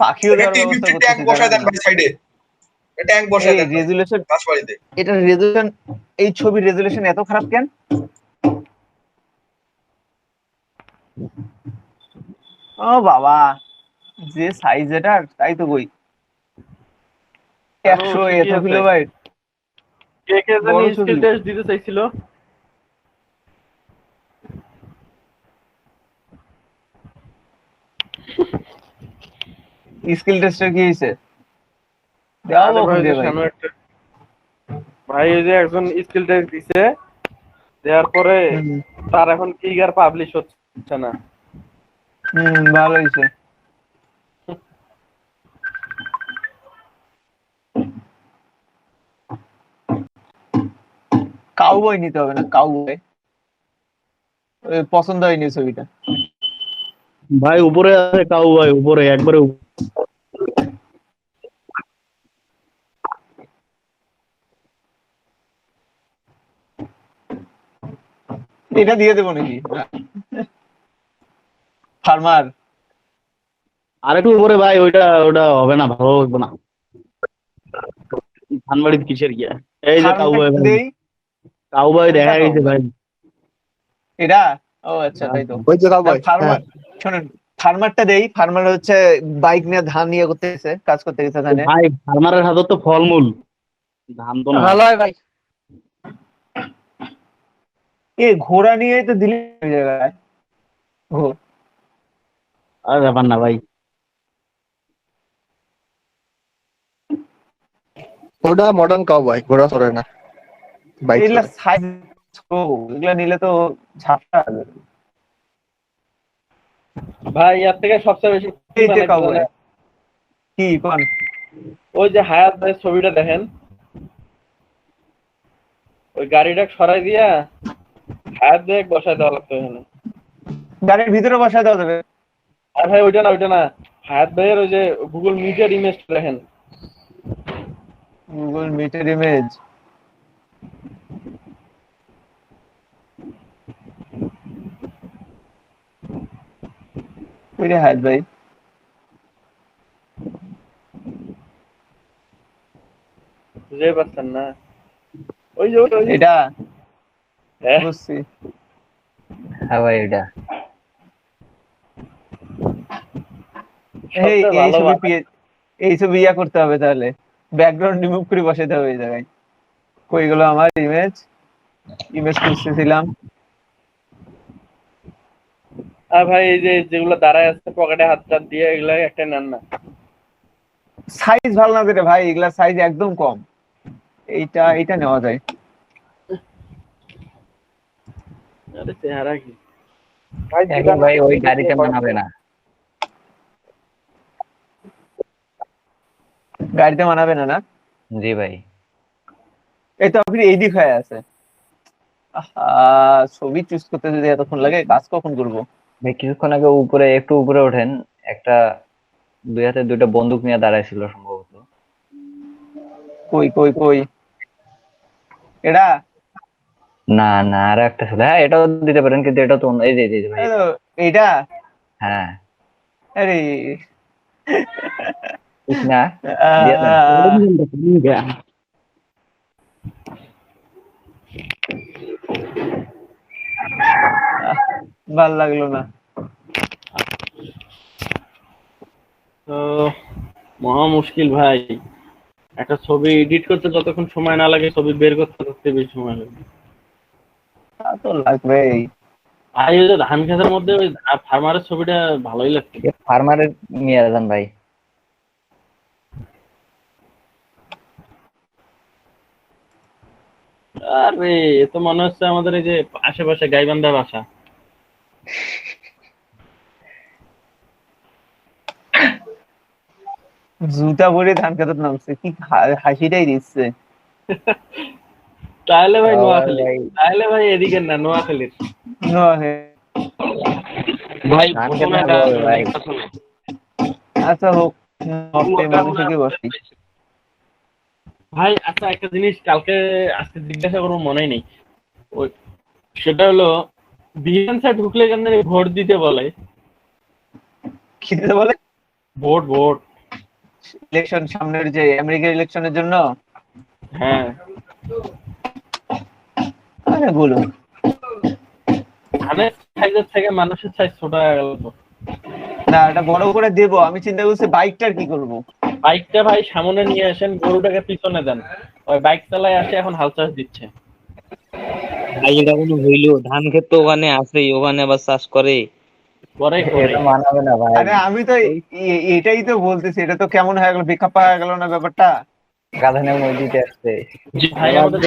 Speaker 1: পাখিও দেওয়ার ব্যবস্থা
Speaker 3: টি ট্যাঙ্ক
Speaker 1: করতেছি,
Speaker 3: বসায় দেন
Speaker 1: দাঁড়ান না।
Speaker 3: ভাই সাইডে। ট্যাঙ্ক বসায়
Speaker 1: এই
Speaker 3: দেন
Speaker 1: রেজুলেশন,
Speaker 3: বাসবাড়িতে।
Speaker 1: এটা রেজুলেশন, এই ছবির রেজুলেশন এত খারাপ কেন? ও বাবা, যে সাইজ এটার, তাই তো কই। 100
Speaker 9: ঠিকই
Speaker 1: এত
Speaker 9: আছে।
Speaker 1: কিলোবাইট
Speaker 9: কে কে জানি
Speaker 1: বড় ছবি।
Speaker 9: স্কিল টেস্ট দিতে চাইছিল?
Speaker 1: স্কিল টেস্টের কি হয়েছে? দেওয়া
Speaker 9: আরে ভাই
Speaker 1: খুঁজে
Speaker 9: যে
Speaker 1: ভাই।
Speaker 9: শানু একটা ভাই, এই যে একজন স্কিল টেস্ট দিছে, দেওয়ার পরে তার এখন ফিগার পাবলিশ হচ্ছে না।
Speaker 1: ভালো হয়েছে। কাউবয় নিতে হবে না, কাউবয় পছন্দ হয়নি ছবিটা।
Speaker 10: ভাই উপরে আছে কাউ ভাই, উপরে একবারে
Speaker 1: এটা দিয়ে দেবো নাকি? ফার্মার
Speaker 10: আর একটু উপরে ভাই, ওইটা ওটা হবে না, ভালো লাগবে না। ধানবাড়ির কিসের গিয়া? এই যে কাউ ভাই,
Speaker 1: দেই।
Speaker 10: কাউ ভাই দেখা গেছে ভাই।
Speaker 1: এটা ও আচ্ছা, তাই তো।
Speaker 5: ওই যে কাউবয়।
Speaker 1: ফার্মার, শোনেন, ফার্মারটা দেই। ফার্মার হচ্ছে বাইক নিয়ে ধান নিয়ে করতে গেছে, কাজ করতে গেছে ধানে।
Speaker 10: ভাই ফার্মারের হাতে তো ফলমূল, ধান তো না।
Speaker 11: ভালো হয় ভাই।
Speaker 1: এ ঘোড়া নিয়ে তো দিল্লি জায়গায়। ও
Speaker 10: আর ব্যাপার না ভাই।
Speaker 5: ওটা মডার্ন কাউবয়, ঘোড়া চড়ে না, বাইক
Speaker 1: এগুলা
Speaker 5: চড়ে।
Speaker 1: সাইজ ও এগুলা নিলে তো ঝাপটা হবে।
Speaker 9: ভাই এর থেকে সবচেয়ে বেশি কি
Speaker 1: এই যে
Speaker 9: বানাইতে
Speaker 1: কাউবয়
Speaker 9: জানেন?
Speaker 1: কি কোন
Speaker 9: ওই যে হায়াত ভাইয়ের ছবিটা দেখেন, ওই গাড়িটা সরাই দিয়া হায়াত ভাই বসাই দেওয়া লাগতো এখানে।
Speaker 1: গাড়ির ভিতরে বসায় দেওয়া যাবে।
Speaker 9: আর ভাই ওইটা না, হায়াত ভাইয়ের ওই যে গুগল মিটের ইমেজ দেখেন।
Speaker 1: গুগল মিটের ইমেজ ওইটা হায়াত ভাই
Speaker 9: বুঝতে পারছেন না? ওই যে
Speaker 1: এটা
Speaker 9: হ্যাঁ
Speaker 1: বুঝছি।
Speaker 4: হ্যাঁ ভাই এটা
Speaker 1: এই
Speaker 9: সবচেয়ে ভালো
Speaker 1: এই ছবি ইয়া করতে হবে তাহলে, ব্যাকগ্রাউন্ড রিমুভ করে বসাতে হবে এই জায়গায়। কই গেল আমার ইমেজ খুঁজতেছিলাম।
Speaker 9: আর ভাই এই যে যেগুলো দাঁড়ায় আছে পকেটে হাত টাত দিয়ে, এগুলা একটা নেন না।
Speaker 1: সাইজ ভালো না যেটা ভাই, এগুলা সাইজ একদম কম। এইটা নেওয়া যায়।
Speaker 9: আরে চেহারা কি
Speaker 4: এখন ভাই ওই গাড়িতে মানাবে না।
Speaker 1: গাড়িতে মানাবে না না?
Speaker 4: জি ভাই।
Speaker 1: এই তো আপনি এই দিক হয়ে আছে। ছবি চুজ করতে যদি এতক্ষণ লাগে, কাজ কখন করবো?
Speaker 4: ভাই কিছুক্ষণ আগে একটু উপরে ওঠেন, একটা দুই হাতে দুইটা বন্দুক নিয়ে দাঁড়ায় ছিল সম্ভবত।
Speaker 1: কই কই কই এটা?
Speaker 4: না না, আর একটা ছিল। হ্যাঁ এটাও দিতে পারেন, কিন্তু এটা তো এই যে এই যে ভাই
Speaker 1: এইটা।
Speaker 4: হ্যাঁ
Speaker 1: আরে
Speaker 4: ঠিক না, দিয়ে দেন।
Speaker 1: ভাল লাগলো না।
Speaker 9: তো মহা মুশকিল ভাই, একটা ছবি এডিট করতে যতক্ষণ সময় না লাগে, ছবি বের করতে তত বেশি সময় লাগে।
Speaker 1: তা তো লাগবেই।
Speaker 9: ভাই ওই যে ধান খেতের মধ্যে ওই ফার্মারের ছবিটা ভালোই লাগছে।
Speaker 4: ফার্মারের নিয়ে যান ভাই।
Speaker 9: আরে এ তো মনে হচ্ছে আমাদের এই যে আশেপাশে গাইবান্ধা বাসা।
Speaker 1: জুতা পরে ধান খেতে নামছে, কি হাসিটাই দিচ্ছে।
Speaker 9: তাহলে ভাই নোয়াখালী, তাহলে ভাই এদিকে না, নোয়াখালীর ভাই।
Speaker 1: আচ্ছা হোক, মানুষে কি বসি
Speaker 9: ভাই আচ্ছা একটা জিনিস কালকে আজকে জিজ্ঞাসা করবো মনেই নেই, ওই সেটা হলো বিএনসি ঢুকলে কেন ভোট দিতে বলে?
Speaker 1: কি দিতে বলে?
Speaker 9: ভোট
Speaker 1: ইলেকশন সামনের যে আমেরিকার ইলেকশনের জন্য।
Speaker 9: হ্যাঁ
Speaker 1: আরে বলুন,
Speaker 9: ধানের সাইজের থেকে মানুষের সাইজ ছোট হয়ে গেল তো।
Speaker 1: না এটা বড় করে দেবো, আমি চিন্তা করছি বাইকটার কি করব।
Speaker 9: বাইকটা ভাই সামনে নিয়ে আসেন, গরুটাকে পিছনে দেন, ওই বাইক চালায় আসে এখন হাল চাষ দিচ্ছে।
Speaker 13: ভাই এটা কোনো হইলো? ধান ক্ষেত তো ওখানে আছে, ওখানে আবার চাষ করে।
Speaker 4: মানাবে না ভাই।
Speaker 1: আরে আমি তো এটাই তো বলতেছি, এটা তো কেমন হয়ে গেল, বেকাপ পাওয়া গেল না ব্যাপারটা।
Speaker 4: গাধানে মই দিতে আসছে
Speaker 9: ভাই আমাদের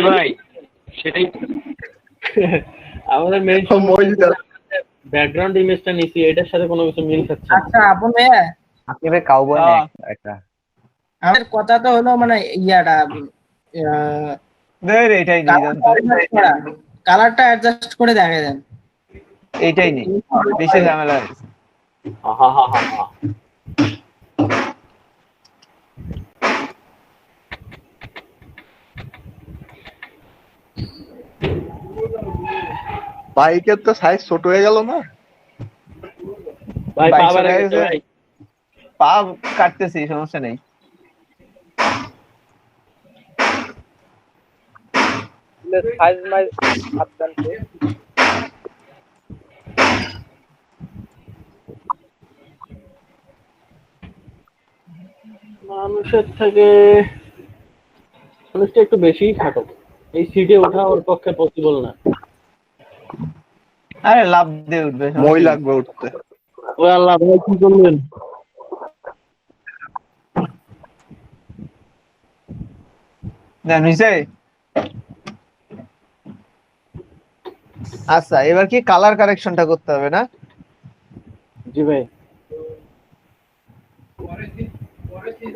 Speaker 9: ভাই সেটাই আমাদের মেইন ব্যাকগ্রাউন্ড ইমেজটা নিছি, এটার সাথে কোনো কিছু মিল খাচ্ছে না।
Speaker 11: আচ্ছা আপু
Speaker 4: আপনি ভাই কাউবয় না একটা।
Speaker 11: আমাদের কথা তো হলো মানে ইয়াটা
Speaker 1: এটাই নেই,
Speaker 11: কালারটা অ্যাডজাস্ট করে দেখা দেন।
Speaker 1: এইটাই নেই, বেশি ঝামেলা হয়েছে।
Speaker 5: বাইকের তো সাইজ ছোট হয়ে গেল না
Speaker 9: ভাই?
Speaker 1: পা কাটতেছি, সমস্যা নেই।
Speaker 9: মানুষের থেকে মানুষটা একটু বেশিই খাটো, এই সিটে ওঠা ওর পক্ষে পসিবল না।
Speaker 1: আরে লাভ দিয়ে উঠবে,
Speaker 5: মই লাগবে উঠতে।
Speaker 9: ও আল্লাহ ভাই কি করলেন?
Speaker 1: না নিচে আচ্ছা, এবার কি কালার কারেকশনটা করতে হবে না?
Speaker 9: জি ভাই।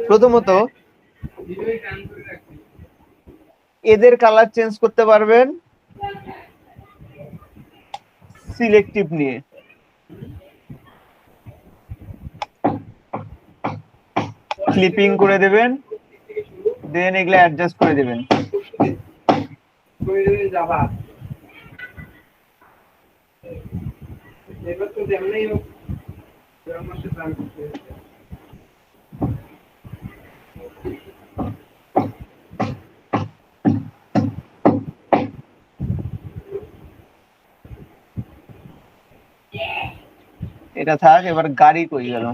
Speaker 1: প্রথমত এদের কালার চেঞ্জ করতে পারবেন সিলেক্টিভ নিয়ে। ক্লিপিং করে দেবেন, দেন এগুলা অ্যাডজাস্ট করে দেবেন। এটা থাক, এবার গাড়ি কই গেল?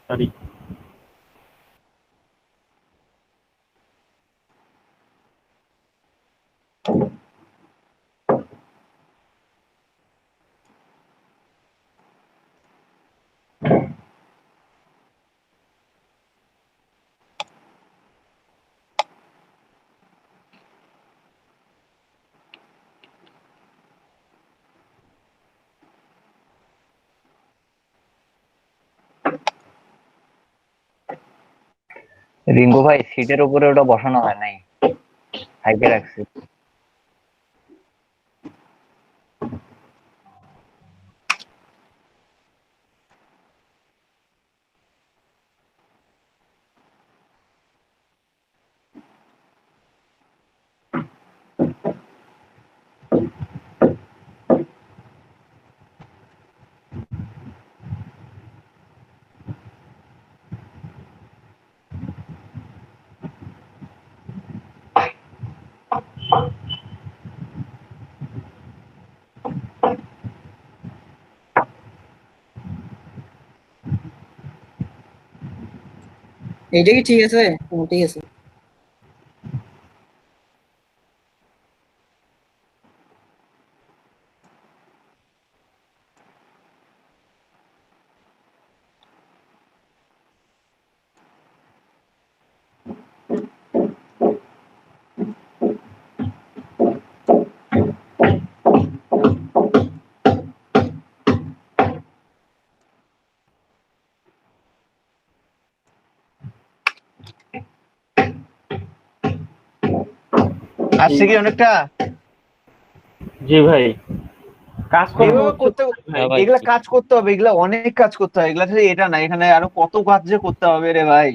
Speaker 9: সরি।
Speaker 4: রিঙ্কু ভাই সিটের উপরে ওটা বসানো হয় নাই, হাইপে রাখছি।
Speaker 11: এইটা কি ঠিক আছে? ঠিক আছে।
Speaker 1: আসছে কি অনেকটা?
Speaker 9: জি ভাই, কাজ
Speaker 1: এগুলো করতে, এগুলা কাজ করতে হবে, এগুলা অনেক কাজ করতে হয়, এগুলা খালি এটা না, এখানে আরো কত কাজ যে করতে হবে রে ভাই।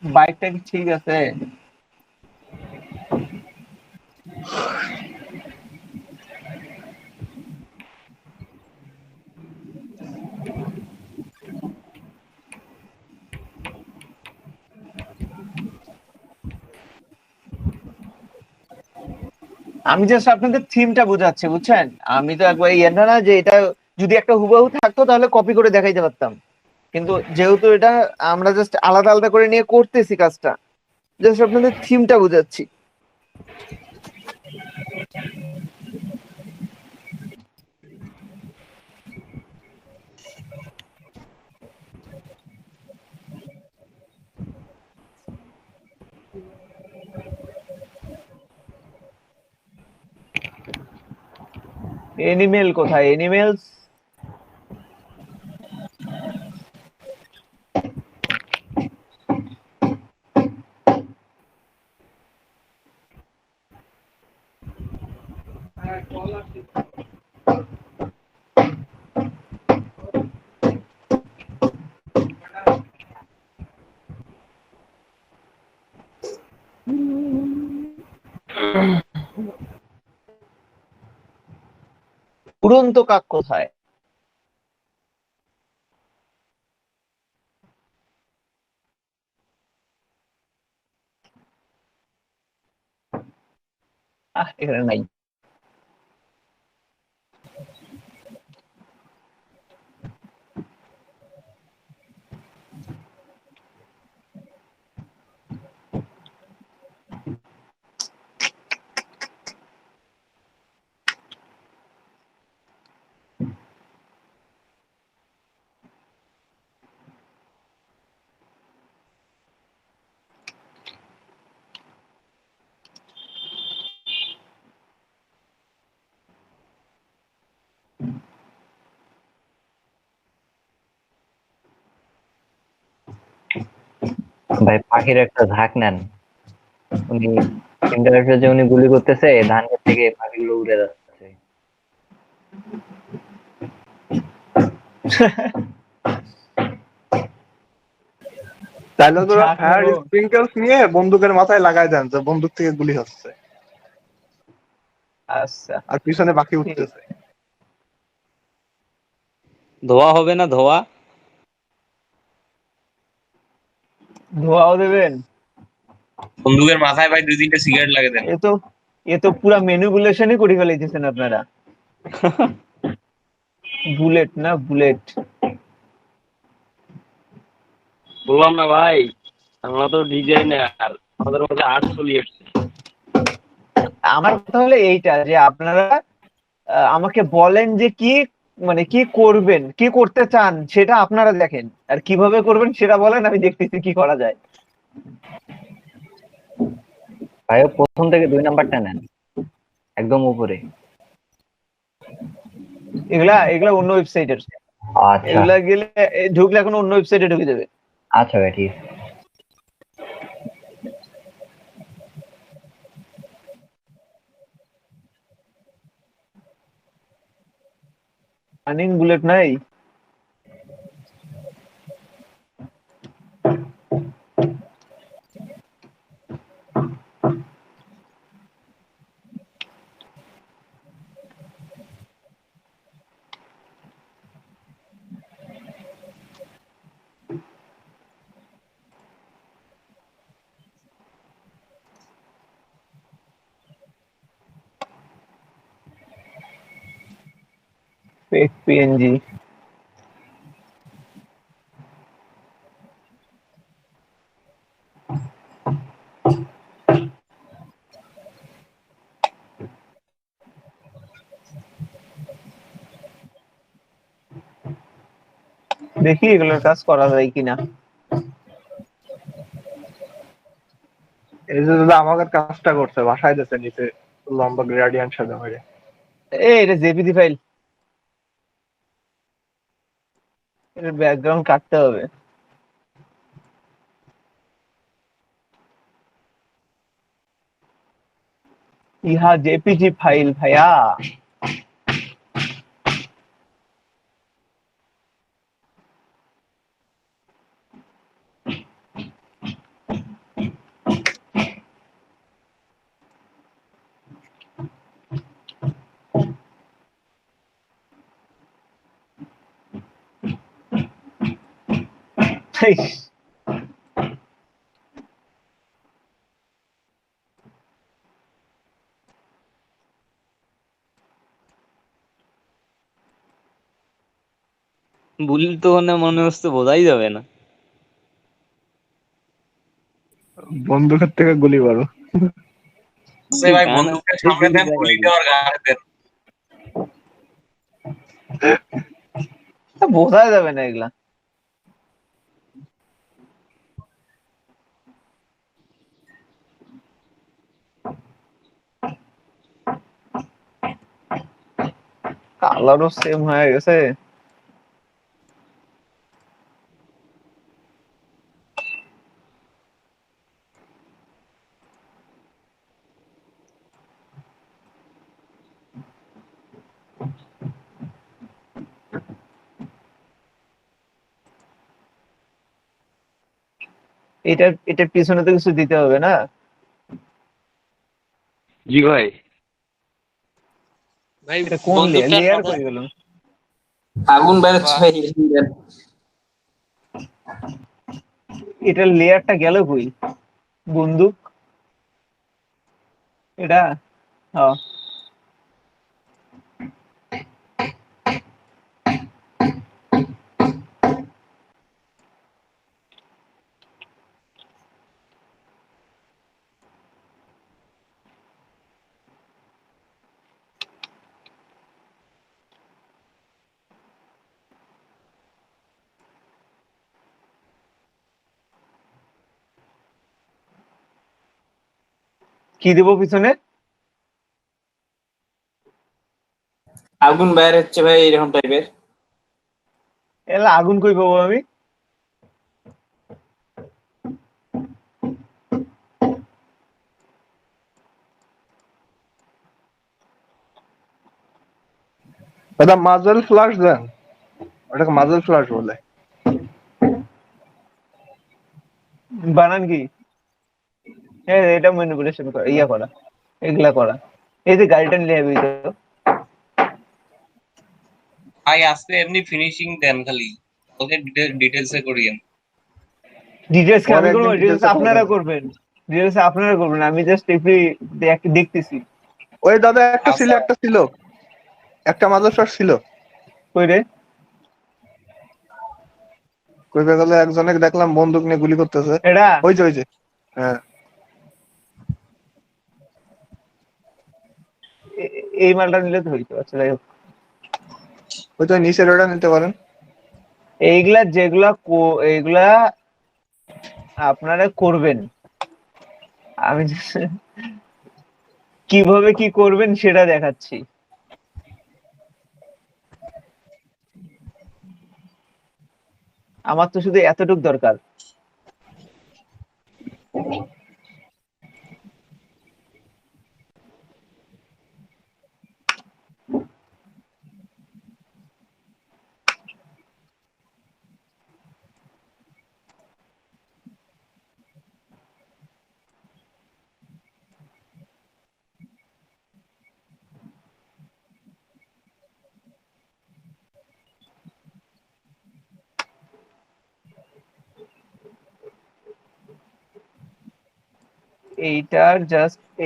Speaker 1: বাইকটা কি ঠিক আছে? আমি জাস্ট আপনাদের থিমটা বোঝাচ্ছি, বুঝছেন? আমি তো একবার ইয়েটা না যে এটা যদি একটা হুবহু থাকতো তাহলে কপি করে দেখাইতে পারতাম, কিন্তু যেহেতু এটা আমরা জাস্ট আলাদা আলাদা করে নিয়ে করতেছি কাজটা, জাস্ট আপনাদের থিমটা বোঝাচ্ছি। এনিমেল কোথায়? এনিমেলস উড়ন্ত কাক কোথায়? এখানে নাই।
Speaker 4: ভাই পাখির একটা ঝাঁক নেন, উনি ইন্টারনেটে যে উনি গুলি করতেছে ধান ক্ষেত থেকে পাখিগুলো উড়ে যাচ্ছে।
Speaker 5: তাহলে তোরা
Speaker 1: ঝাঁক
Speaker 5: ফায়ার
Speaker 1: নেবো।
Speaker 5: স্প্রিংকেলস নিয়ে বন্দুকের মাথায় লাগাই দেন যে বন্দুক থেকে গুলি হচ্ছে
Speaker 1: আচ্ছা
Speaker 5: আর পিছনে বাকি
Speaker 1: ঠিক।
Speaker 5: উঠতেছে।
Speaker 13: ধোয়া হবে না ধোয়া?
Speaker 1: ধোঁয়াও দেবেন?
Speaker 2: বন্দুকের মাথায় ভাই 2-3টা সিগারেট লাগে দেন।
Speaker 1: এ তো পুরা ম্যানিপুলেশনই করে ফেলাইতেছেন আপনারা। বুলেট না বুলেট।
Speaker 8: বললাম না ভাই, আমরা তো ডিজাইনার, আমাদের মধ্যে আর্ট চলে এসছে।
Speaker 1: আমার কথা হলো এইটা যে আপনারা আমাকে বলেন যে কি মানে কি করবেন, কি করতে চান সেটা আপনারা দেখেন, আর কিভাবে করবেন সেটা বলেন, আমি দেখতেছি কি করা যায়।
Speaker 4: ভাই প্রথম থেকে 2 নাম্বারটা নেন, একদম উপরে।
Speaker 1: এগুলা এগুলা অন্য ওয়েবসাইটের,
Speaker 4: আচ্ছা
Speaker 1: এগুলা গেলে ঢুকলে এখন অন্য ওয়েবসাইটে ঢুকে যাবে।
Speaker 4: আচ্ছা ভাই ঠিক আছে।
Speaker 1: রানিং বুলেট নাই? Fake PNG. দেখি এগুলোর কাজ করা যায় কিনা।
Speaker 5: এই যে দাদা আমাদের কাজটা করছে বাসায় দিচ্ছে নিচে লম্বা গ্রেডিয়েন্ট সাথে মেরে।
Speaker 1: এটা জেপিজি ফাইল, এর ব্যাকগ্রাউন্ড কাটতে হবে। ইহা জেপিজি ফাইল ভাইয়া।
Speaker 13: বুলি তো মনে হচ্ছে বোঝাই যাবে না।
Speaker 5: বন্দুকের থেকে গুলি করো।
Speaker 2: ভাই বন্দুকটা সামনে দেন, গুলি দেওয়ার গাড়ি দেন।
Speaker 1: বোঝা যাবে না এগুলা। কালারও সেম হয়ে গেছে। এটার পিছনে তো কিছু দিতে হবে না?
Speaker 8: জি ভাই।
Speaker 2: ভাই
Speaker 1: এটা কোন লেয়ার করে গেল?
Speaker 12: আগুন বেরোচ্ছে ভাই।
Speaker 1: এটার লেয়ারটা গেল কই? বন্দুক এটা হ্যাঁ কি দেবো পিছনে?
Speaker 12: আগুন বাইর হচ্ছে ভাই এরকম টাইপের।
Speaker 1: এলা আগুন কই পাবো আমি?
Speaker 5: এটা মাজেল ফ্লাশ দেন, ওটাকে মাজেল ফ্লাশ বলে।
Speaker 1: বানান কি? হ্যাঁ এটা ম্যানিপুলেশন করা, ইয়া করা, এগুলা করা। এই যে গাড়িটা নিয়ে যাবি তো,
Speaker 2: ভাই আজকে এমনি ফিনিশিং দেন খালি, ওকে ডিটেলসে করিয়েন।
Speaker 1: ডিটেলস
Speaker 5: পরে
Speaker 1: আমি করবো?
Speaker 5: একদিন
Speaker 1: ডিটেলস
Speaker 5: ডিটেলসে করে
Speaker 1: আপনারা
Speaker 5: দেবো।
Speaker 1: করবেন, ডিটেলস আপনারা করবেন, আমি জাস্ট একটু দেখতেছি।
Speaker 5: ওই দাদা একটা ছিল,
Speaker 2: আচ্ছা
Speaker 5: একটা ছিল, একটা মাজার ফ্লাশ ছিল।
Speaker 1: কই রে?
Speaker 5: কইবে গেলে একজনে দেখলাম বন্দুক নিয়ে গুলি করতেছে।
Speaker 1: এটা
Speaker 5: ওই যে হ্যাঁ,
Speaker 1: এই মালটা নিলে তো হইতো। আচ্ছা যাই হোক,
Speaker 5: ওই তো নিচের ওটা নিতে পারেন।
Speaker 1: এইগুলা যেগুলা এইগুলা আপনারা করবেন, আমি just কিভাবে কি করবেন সেটা দেখাচ্ছি। আমার তো শুধু এতটুক দরকার।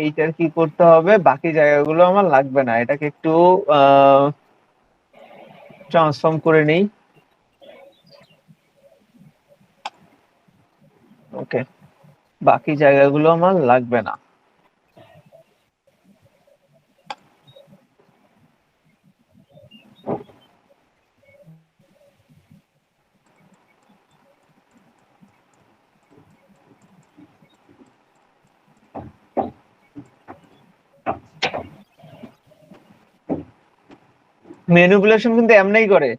Speaker 1: এইটার কি করতে হবে, বাকি জায়গাগুলো আমার লাগবে না, এটাকে একটু ট্রান্সফর্ম করে নেই। ওকে, বাকি জায়গাগুলো আমার লাগবে না। ম্যানিপুলেশন কিন্তু এমনিই করে।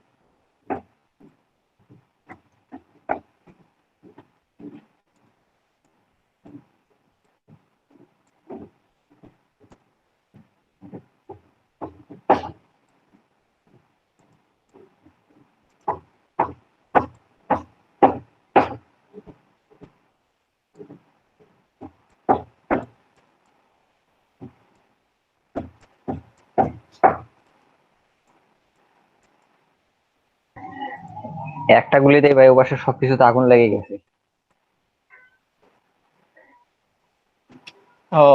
Speaker 4: একটা গুলিতেই ভাই ওপাশে সবকিছুতে আগুন লেগে গেছে।
Speaker 1: ও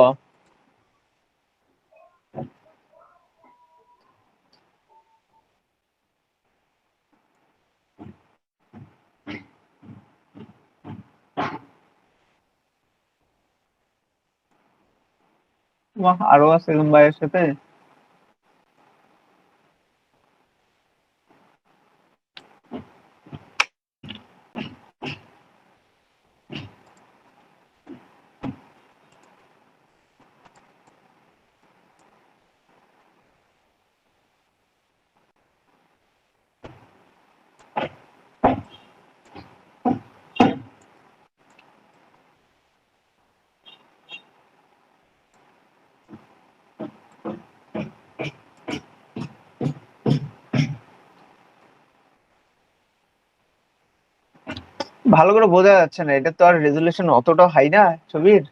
Speaker 1: বাহ, আরো আছে ভাইয়ের সাথে। ভালো করে বোঝা যাচ্ছে না, এটা তো আর রেজুলেশন অতটা হাই না ছবির।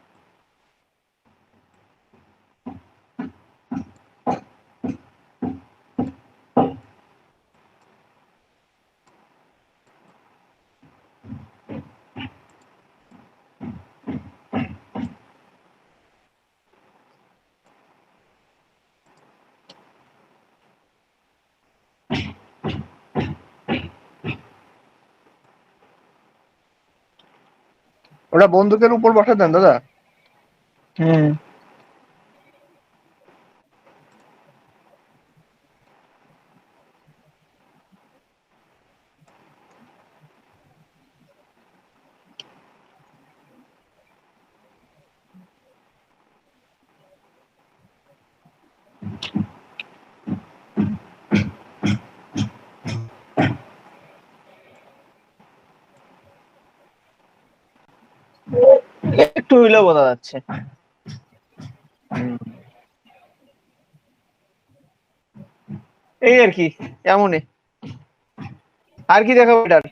Speaker 5: ওটা বন্দুকের উপর বসা দেন দাদা।
Speaker 1: হুম, একটু হইলেও বোঝা যাচ্ছে। এই আর কি, এমনই। আর কি দেখাবো এটার?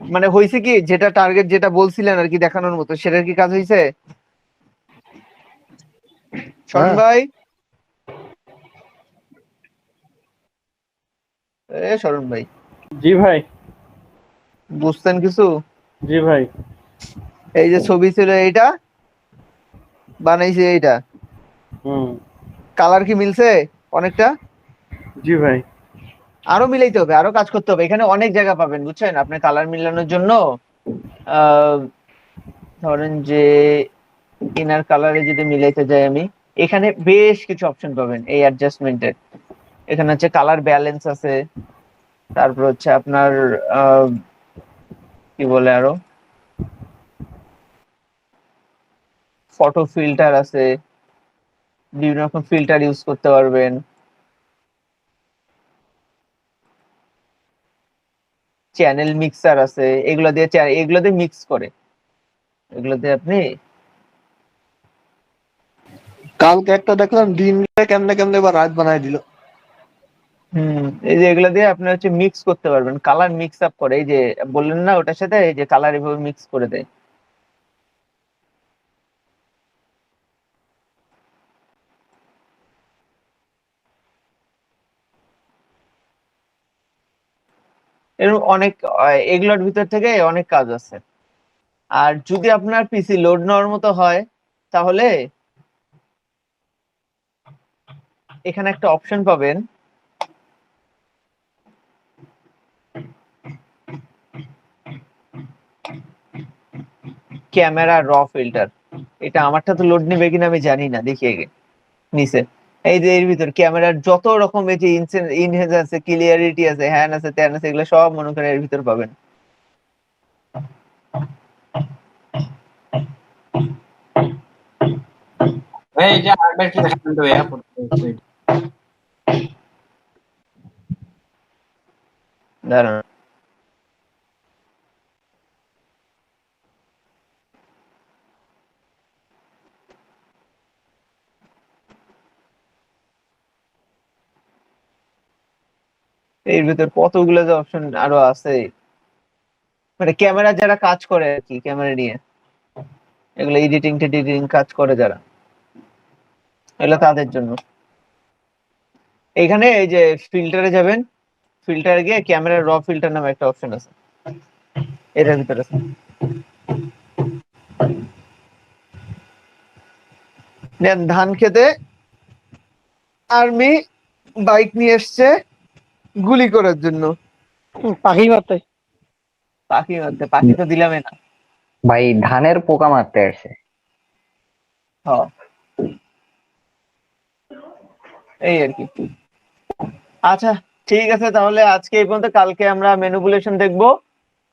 Speaker 1: মানে হয়েছে কি, যেটা টার্গেট যেটা বলছিলেন আর কি দেখানোর মতো, সেটার কি কাজ হয়েছে? শরণ
Speaker 5: হ্যাঁ।
Speaker 1: ভাই, শরণ ভাই,
Speaker 9: জি ভাই।
Speaker 1: বুঝতেন কিছু?
Speaker 9: জি ভাই।
Speaker 1: এই যে ছবি ছিল এইটা, বানাইছে এইটা, কালার কি মিলছে অনেকটা?
Speaker 9: জি ভাই।
Speaker 1: আরো মিলাইতে হবে, আরো কাজ করতে হবে। এখানে অনেক জায়গা পাবেন বুঝছেন, আপনি কালার মিলানোর জন্য। ধরেন যে ইনার কালারে যদি মিলাইতে যাই আমি, এখানে বেশ কিছু অপশন পাবেন এই অ্যাডজাস্টমেন্টের। এখানে হচ্ছে কালার ব্যালেন্স আছে, তারপর হচ্ছে আপনার কি বলে আরো ফটো ফিল্টার আছে, বিভিন্ন রকম ফিল্টার ইউজ করতে পারবেন। চ্যানেল মিক্সার আছে, এগুলো দিয়ে মিক্স করে, এগুলো দিয়ে আপনি
Speaker 5: কালকে একটা দেখলাম দিন কেমনে কেমনে বা রাত বানায় দিল।
Speaker 1: এই যে এগুলো দিয়ে আপনি হচ্ছে মিক্স করতে পারবেন, কালার মিক্স আপ করে। এই যে বললেন না ওটার সাথে, এই যে কালার এভাবে মিক্স করে দেয়। এরকম অনেক, এগুলোর ভিতর থেকে অনেক কাজ আছে। আর যদি আপনার পিসি লোড নেওয়ার মতো হয়, তাহলে এখানে একটা অপশন পাবেন, ক্যামেরা র ফিল্টার। এটা আমারটা তো লোড নেবে কিনা আমি জানি না, দেখি আগে নিচে। এই যে এর ভিতর ক্যামেরার যত রকম এই যে ইনহেজ আছে, ক্লিয়ারিটি আছে, হ্যান আছে, ত্যান আছে, এগুলো সব মনে করেন এর ভিতর পাবেন।
Speaker 12: ভাই এটা আরেকবার একটু দেখাবেন তো ভাইয়া?
Speaker 1: দাঁড়ান, এর ভিতর কতগুলো যে অপশন আরো আছে। মানে ক্যামেরা যারা কাজ করে আর কি, ক্যামেরা নিয়ে এগুলো এডিটিং টেডিটিং কাজ করে যারা, এগুলো তাদের জন্য। এখানে এই যে ফিল্টারে যাবেন, ফিল্টারে গিয়ে ক্যামেরা র ফিল্টার নামে একটা অপশন আছে, এটার ভিতরে আছে। দেন ধান খেতে আর্মি বাইক নিয়ে এসছে গুলি করার জন্য।
Speaker 11: পাখি মারতে।
Speaker 1: পাখি তো দিলামই না
Speaker 4: ভাই, ধানের পোকা মারতে আসছে।
Speaker 1: হ্যাঁ, এই আর কি। আচ্ছা ঠিক আছে, তাহলে আজকে এই পর্যন্ত। কালকে আমরা ম্যানিপুলেশন দেখবো।